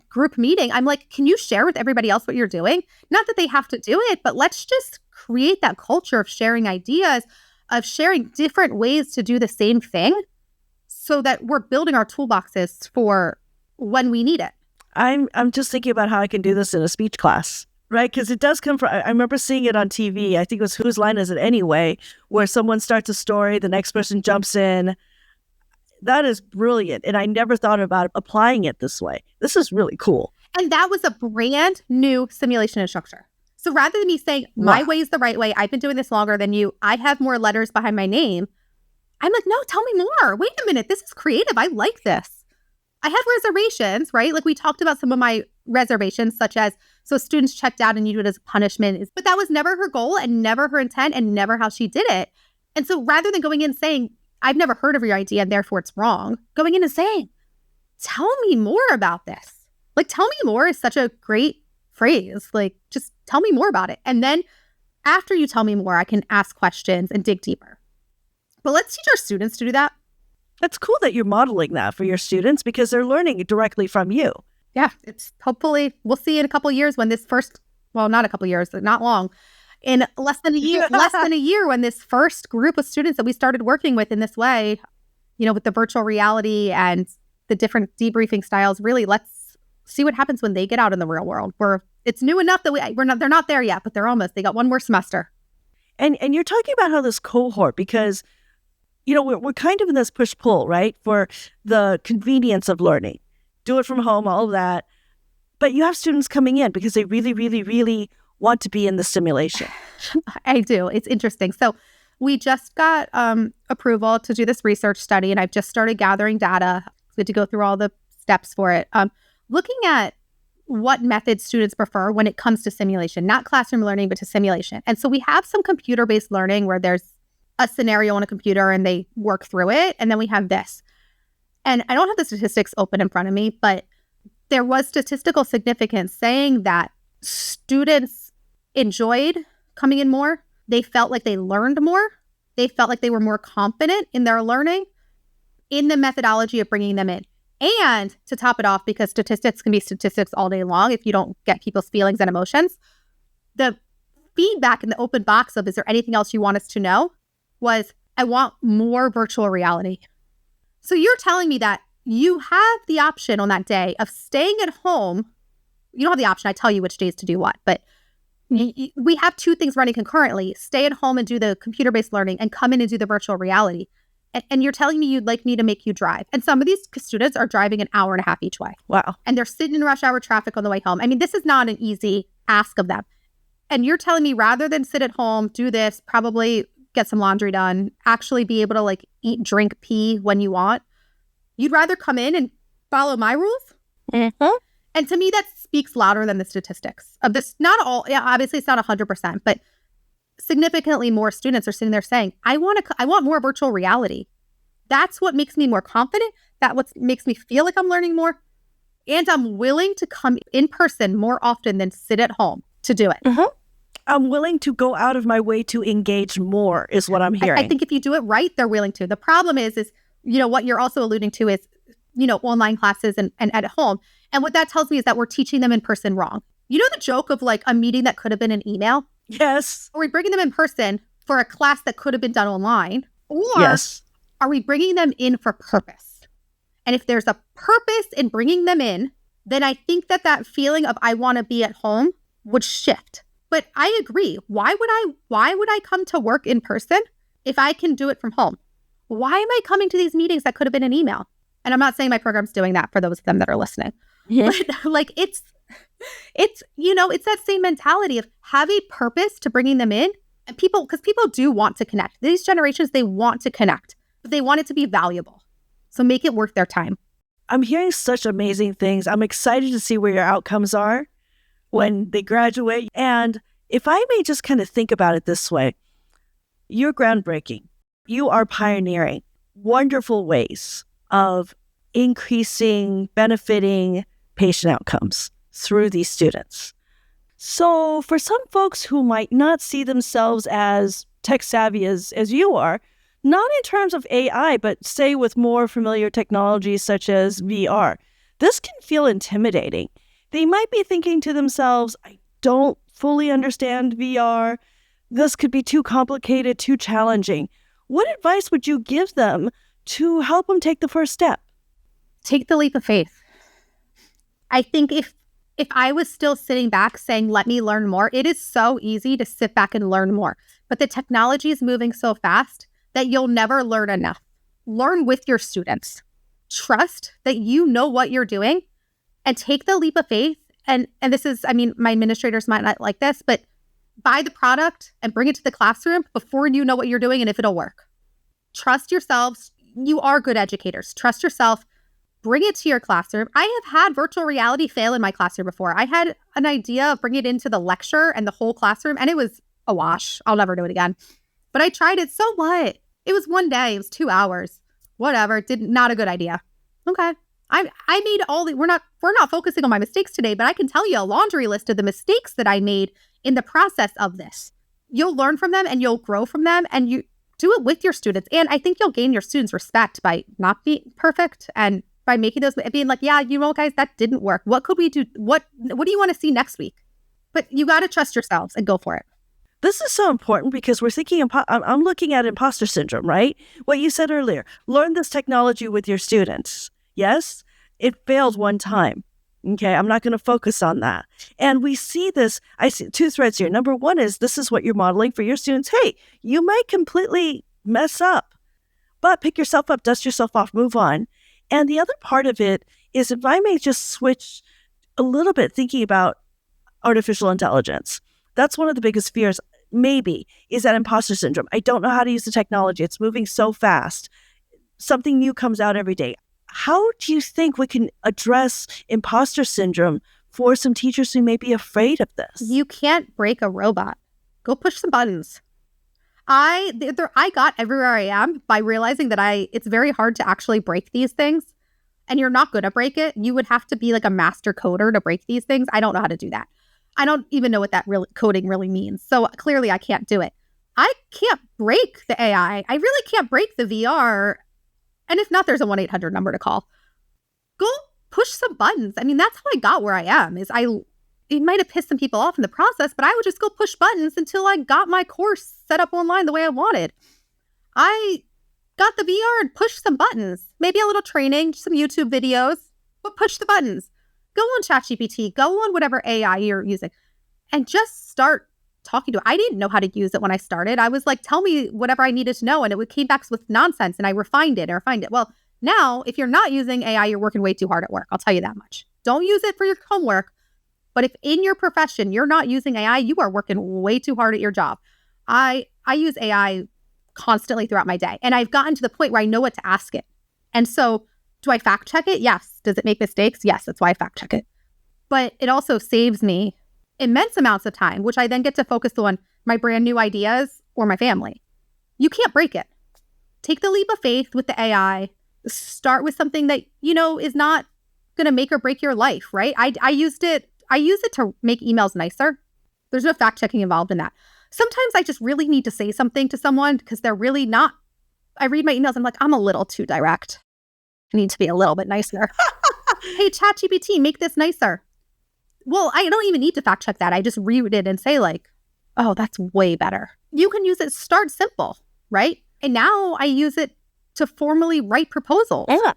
group meeting, I'm like, can you share with everybody else what you're doing? Not that they have to do it, but let's just create that culture of sharing ideas, of sharing different ways to do the same thing so that we're building our toolboxes for when we need it. I'm just thinking about how I can do this in a speech class, right? Because it does come from, I remember seeing it on TV. I think it was Whose Line Is It Anyway, where someone starts a story, the next person jumps in. That is brilliant. And I never thought about applying it this way. This is really cool. And that was a brand new simulation instructor. So rather than me saying, my way is the right way, I've been doing this longer than you, I have more letters behind my name, I'm like, no, tell me more. Wait a minute. This is creative. I like this. I have reservations, right? Like we talked about some of my reservations, such as, so students checked out and you do it as a punishment. But that was never her goal and never her intent and never how she did it. And so rather than going in saying, I've never heard of your idea and therefore it's wrong, going in and saying, tell me more about this. Like, tell me more is such a great phrase. Like, just tell me more about it. And then after you tell me more, I can ask questions and dig deeper. But let's teach our students to do that. That's cool that you're modeling that for your students because they're learning directly from you. Yeah, it's hopefully, we'll see in a couple of years when this first, well, not a couple of years, not long, in less than a year when this first group of students that we started working with in this way, you know, with the virtual reality and the different debriefing styles, really let's see what happens when they get out in the real world. It's new enough that they're not there yet, but they're almost, they got one more semester. And you're talking about how this cohort, because you know, we're kind of in this push-pull, right? For the convenience of learning. Do it from home, all of that. But you have students coming in because they really, really, really want to be in the simulation. I do. It's interesting. So we just got approval to do this research study, and I've just started gathering data. We had to go through all the steps for it. Looking at what methods students prefer when it comes to simulation, not classroom learning, but to simulation. And so we have some computer-based learning where there's a scenario on a computer and they work through it. And then we have this. And I don't have the statistics open in front of me, but there was statistical significance saying that students enjoyed coming in more. They felt like they learned more. They felt like they were more confident in their learning in the methodology of bringing them in. And to top it off, because statistics can be statistics all day long if you don't get people's feelings and emotions, the feedback in the open box of, is there anything else you want us to know? Was, I want more virtual reality. So you're telling me that you have the option on that day of staying at home. You don't have the option. I tell you which days to do what, but we have two things running concurrently. Stay at home and do the computer-based learning and come in and do the virtual reality. And you're telling me you'd like me to make you drive. And some of these students are driving an hour and a half each way. Wow. And they're sitting in rush hour traffic on the way home. I mean, this is not an easy ask of them. And you're telling me rather than sit at home, do this, probably get some laundry done, actually be able to like eat, drink, pee when you want, you'd rather come in and follow my rules? Mm-hmm. And to me, that speaks louder than the statistics of this. Not all, yeah, obviously it's not 100%, but significantly more students are sitting there saying, I want more virtual reality. That's what makes me more confident. That's what makes me feel like I'm learning more. And I'm willing to come in person more often than sit at home to do it. Mm-hmm. I'm willing to go out of my way to engage more is what I'm hearing. I think if you do it right, they're willing to. The problem is, you know, what you're also alluding to is, you know, online classes and at home. And what that tells me is that we're teaching them in person wrong. You know the joke of like a meeting that could have been an email? Yes. Are we bringing them in person for a class that could have been done online? Or yes. Are we bringing them in for purpose? And if there's a purpose in bringing them in, then I think that feeling of I want to be at home would shift. But I agree. Why would I come to work in person if I can do it from home? Why am I coming to these meetings that could have been an email? And I'm not saying my program's doing that for those of them that are listening. Yeah. But like it's you know, it's that same mentality of have a purpose to bringing them in. And because people do want to connect. These generations, they want to connect, but they want it to be valuable. So make it worth their time. I'm hearing such amazing things. I'm excited to see where your outcomes are when they graduate. And if I may just kind of think about it this way, you're groundbreaking. You are pioneering wonderful ways of increasing, benefiting patient outcomes through these students. So for some folks who might not see themselves as tech savvy as you are, not in terms of AI, but say with more familiar technologies such as VR, this can feel intimidating. They might be thinking to themselves, I don't fully understand VR. This could be too complicated, too challenging. What advice would you give them to help them take the first step? Take the leap of faith. I think if I was still sitting back saying, let me learn more, it is so easy to sit back and learn more. But the technology is moving so fast that you'll never learn enough. learn with your students. Trust that you know what you're doing and take the leap of faith. And this is, I mean, my administrators might not like this, but buy the product and bring it to the classroom before you know what you're doing and if it'll work. Trust yourselves. You are good educators. Trust yourself. Bring it to your classroom. I have had virtual reality fail in my classroom before. I had an idea of bringing it into the lecture and the whole classroom, and it was a wash. I'll never do it again. But I tried it. So what? It was one day. It was 2 hours. Whatever. Not a good idea. Okay. I made we're not focusing on my mistakes today, but I can tell you a laundry list of the mistakes that I made in the process of this. You'll learn from them and you'll grow from them, and you do it with your students. And I think you'll gain your students' respect by not being perfect and by making those, being like, yeah, you know, guys, that didn't work. What could we do? What do you want to see next week? But you got to trust yourselves and go for it. This is so important because we're thinking, I'm looking at imposter syndrome, right? What you said earlier, learn this technology with your students. Yes, it failed one time. Okay, I'm not going to focus on that. And we see this, I see two threads here. Number one is this is what you're modeling for your students. Hey, you might completely mess up, but pick yourself up, dust yourself off, move on. And the other part of it is if I may just switch a little bit thinking about artificial intelligence. That's one of the biggest fears, maybe, is that imposter syndrome. I don't know how to use the technology. It's moving so fast. Something new comes out every day. How do you think we can address imposter syndrome for some teachers who may be afraid of this? You can't break a robot. Go push some buttons. I got everywhere I am by realizing that it's very hard to actually break these things, and you're not going to break it. You would have to be like a master coder to break these things. I don't know how to do that. I don't even know what that coding really means. So clearly I can't do it. I can't break the AI. I really can't break the VR. And if not, there's a 1-800 number to call. Go push some buttons. I mean, that's how I got where I am. It might have pissed some people off in the process, but I would just go push buttons until I got my course set up online the way I wanted. I got the VR and pushed some buttons. Maybe a little training, some YouTube videos, but push the buttons. Go on ChatGPT, go on whatever AI you're using, and just start talking to it. I didn't know how to use it when I started. I was like, tell me whatever I needed to know, and it came back with nonsense, and I refined it. Well, now, if you're not using AI, you're working way too hard at work. I'll tell you that much. Don't use it for your homework. But if in your profession you're not using AI, you are working way too hard at your job. I use AI constantly throughout my day, and I've gotten to the point where I know what to ask it. And so, do I fact check it? Yes. Does it make mistakes? Yes, that's why I fact check it. But it also saves me immense amounts of time, which I then get to focus on my brand new ideas or my family. You can't break it. Take the leap of faith with the AI. Start with something that, is not going to make or break your life, right? I use it to make emails nicer. There's no fact checking involved in that. Sometimes I just really need to say something to someone because they're really not. I read my emails, I'm like, I'm a little too direct. I need to be a little bit nicer. Hey, ChatGPT, make this nicer. Well, I don't even need to fact check that. I just read it and say like, oh, that's way better. You can use it, start simple, right? And now I use it to formally write proposals. Yeah.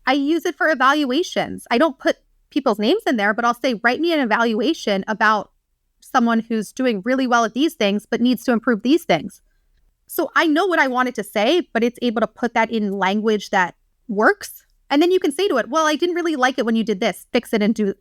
I use it for evaluations. I don't put people's names in there, but I'll say, write me an evaluation about someone who's doing really well at these things, but needs to improve these things. So I know what I wanted to say, but it's able to put that in language that works. And then you can say to it, well, I didn't really like it when you did this. Fix it and do,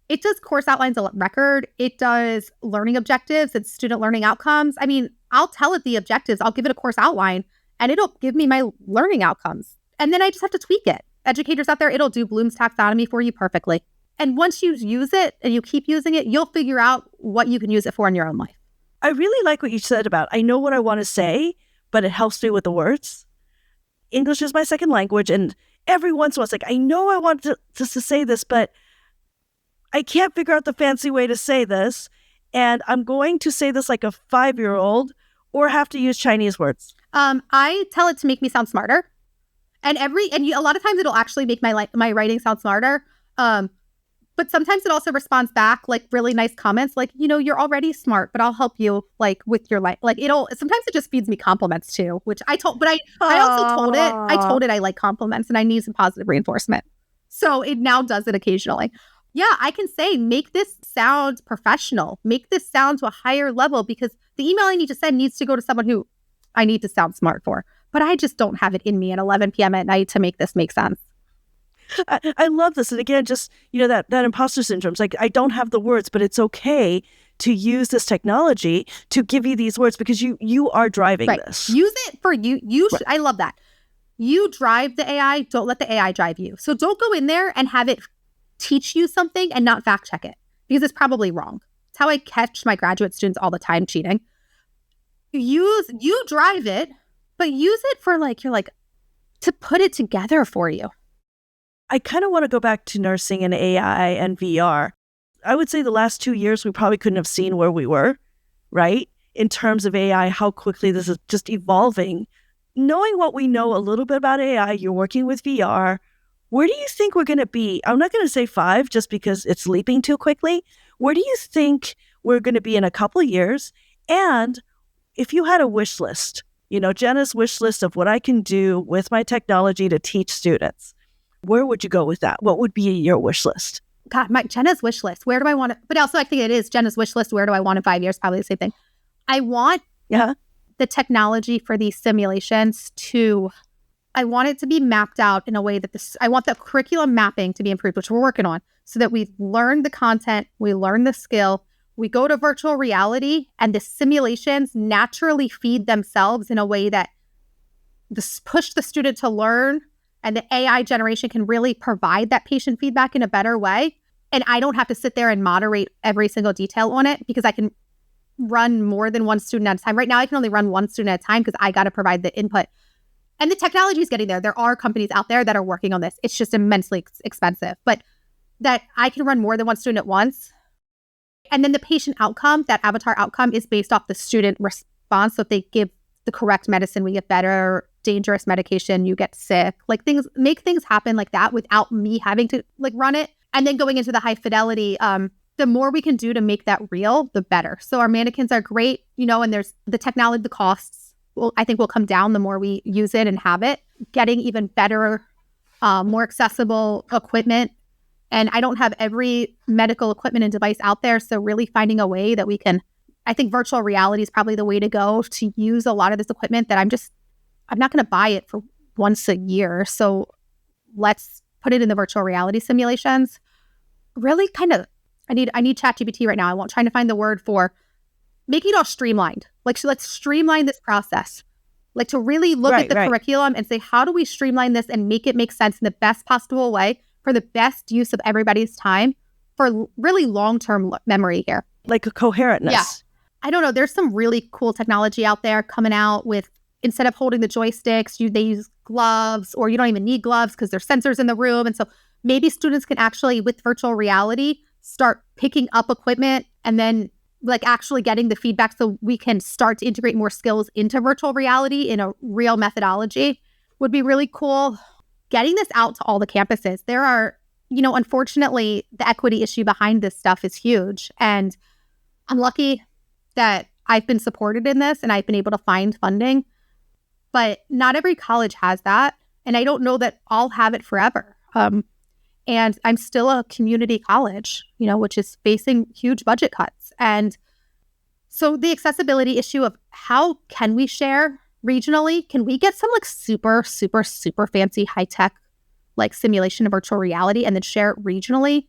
It does course outlines a record. It does learning objectives and student learning outcomes. I mean, I'll tell it the objectives. I'll give it a course outline and it'll give me my learning outcomes. And then I just have to tweak it. Educators out there, it'll do Bloom's taxonomy for you perfectly. And once you use it and you keep using it, you'll figure out what you can use it for in your own life. I really like what you said about, I know what I want to say, but it helps me with the words. English is my second language. And every once in a while, it's like, I know I want to say this, but I can't figure out the fancy way to say this. And I'm going to say this like a 5-year-old or have to use Chinese words. I tell it to make me sound smarter. And a lot of times it'll actually make my writing sound smarter. But sometimes it also responds back like really nice comments, like, you're already smart, but I'll help you like with your life. Like sometimes it just feeds me compliments too, which I also told it I like compliments and I need some positive reinforcement. So it now does it occasionally. Yeah, I can say, make this sound professional, make this sound to a higher level because the email I need to send needs to go to someone who I need to sound smart for. but I just don't have it in me at 11 p.m. at night to make this make sense. I love this. And again, just, that imposter syndrome. It's like, I don't have the words, but it's okay to use this technology to give you these words because you are driving this. Use it for you. I love that. You drive the AI. Don't let the AI drive you. So don't go in there and have it teach you something and not fact check it because it's probably wrong. It's how I catch my graduate students all the time cheating. You drive it, but use it for to put it together for you. I kind of want to go back to nursing and AI and VR. I would say the last 2 years, we probably couldn't have seen where we were, right? In terms of AI, how quickly this is just evolving. Knowing what we know a little bit about AI, you're working with VR. Where do you think we're going to be? I'm not going to say 5 just because it's leaping too quickly. Where do you think we're going to be in a couple of years? And if you had a wish list, Jenna's wish list of what I can do with my technology to teach students, where would you go with that? What would be your wish list? God, Jenna's wish list. Where do I want to? But also, I think it is Jenna's wish list. Where do I want in 5 years? Probably the same thing. I want the technology for these simulations I want it to be mapped out in a way that I want the curriculum mapping to be improved, which we're working on, so that we learn the content, we learn the skill, we go to virtual reality, and the simulations naturally feed themselves in a way that push the student to learn. And the AI generation can really provide that patient feedback in a better way. And I don't have to sit there and moderate every single detail on it because I can run more than one student at a time. Right now, I can only run one student at a time because I got to provide the input. And the technology is getting there. There are companies out there that are working on this. It's just immensely expensive. But that I can run more than one student at once. And then the patient outcome, that avatar outcome, is based off the student response. So if they give the correct medicine, we get better. Dangerous medication, you get sick. Make things happen like that without me having to run it. And then going into the high fidelity, the more we can do to make that real, the better. So our mannequins are great, and there's the technology, the costs, I think will come down the more we use it and have it. Getting even better, more accessible equipment. And I don't have every medical equipment and device out there. So really finding a way that we can, I think virtual reality is probably the way to go to use a lot of this equipment that I'm not going to buy it for once a year. So let's put it in the virtual reality simulations. Really I need ChatGPT right now. I'm trying to find the word for making it all streamlined. So let's streamline this process. To really look at the curriculum and say, how do we streamline this and make it make sense in the best possible way for the best use of everybody's time for really long-term memory here. Like a coherentness. Yeah. I don't know. There's some really cool technology out there coming out with, instead of holding the joysticks, they use gloves, or you don't even need gloves because there's sensors in the room. And so maybe students can actually, with virtual reality, start picking up equipment and then actually getting the feedback so we can start to integrate more skills into virtual reality in a real methodology would be really cool. Getting this out to all the campuses. There are, unfortunately, the equity issue behind this stuff is huge. And I'm lucky that I've been supported in this and I've been able to find funding. But not every college has that. And I don't know that I'll have it forever. And I'm still a community college, which is facing huge budget cuts. And so the accessibility issue of how can we share regionally? Can we get some super, super, super fancy high-tech simulation of virtual reality and then share it regionally?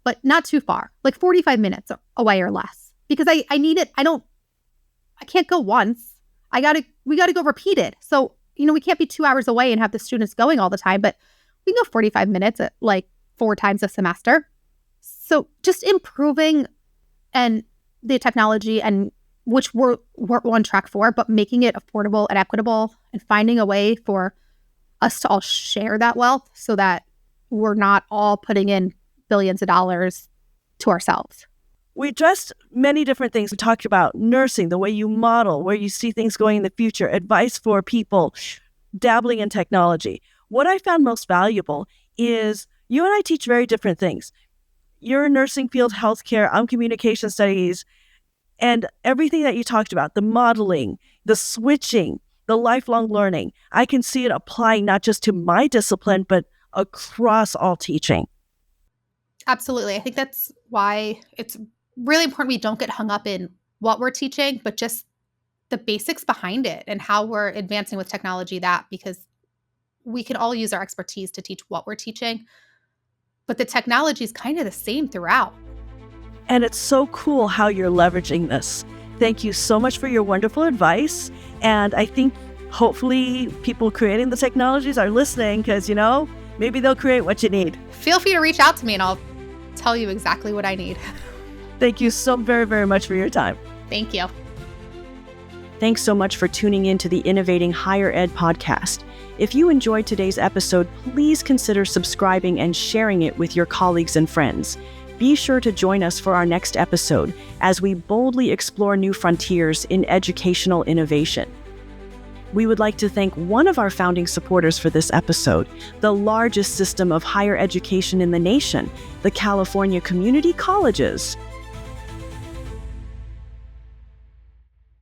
But not too far, 45 minutes away or less. Because I need it. I can't go once. We got to go repeat it. So, we can't be 2 hours away and have the students going all the time, but we can go 45 minutes at 4 times a semester. So just improving and the technology, and which we're on track for, but making it affordable and equitable and finding a way for us to all share that wealth so that we're not all putting in billions of dollars to ourselves. We addressed many different things. We talked about nursing, the way you model, where you see things going in the future, advice for people dabbling in technology. What I found most valuable is you and I teach very different things. You're in nursing field, healthcare, I'm communication studies, and everything that you talked about, the modeling, the switching, the lifelong learning, I can see it applying not just to my discipline, but across all teaching. Absolutely. I think that's why it's really important we don't get hung up in what we're teaching, but just the basics behind it and how we're advancing with technology, because we can all use our expertise to teach what we're teaching, but the technology is kind of the same throughout. And it's so cool how you're leveraging this. Thank you so much for your wonderful advice. And I think hopefully people creating the technologies are listening because, maybe they'll create what you need. Feel free to reach out to me and I'll tell you exactly what I need. Thank you so very, very much for your time. Thank you. Thanks so much for tuning in to the Innovating Higher Ed podcast. If you enjoyed today's episode, please consider subscribing and sharing it with your colleagues and friends. Be sure to join us for our next episode as we boldly explore new frontiers in educational innovation. We would like to thank one of our founding supporters for this episode, the largest system of higher education in the nation, the California Community Colleges.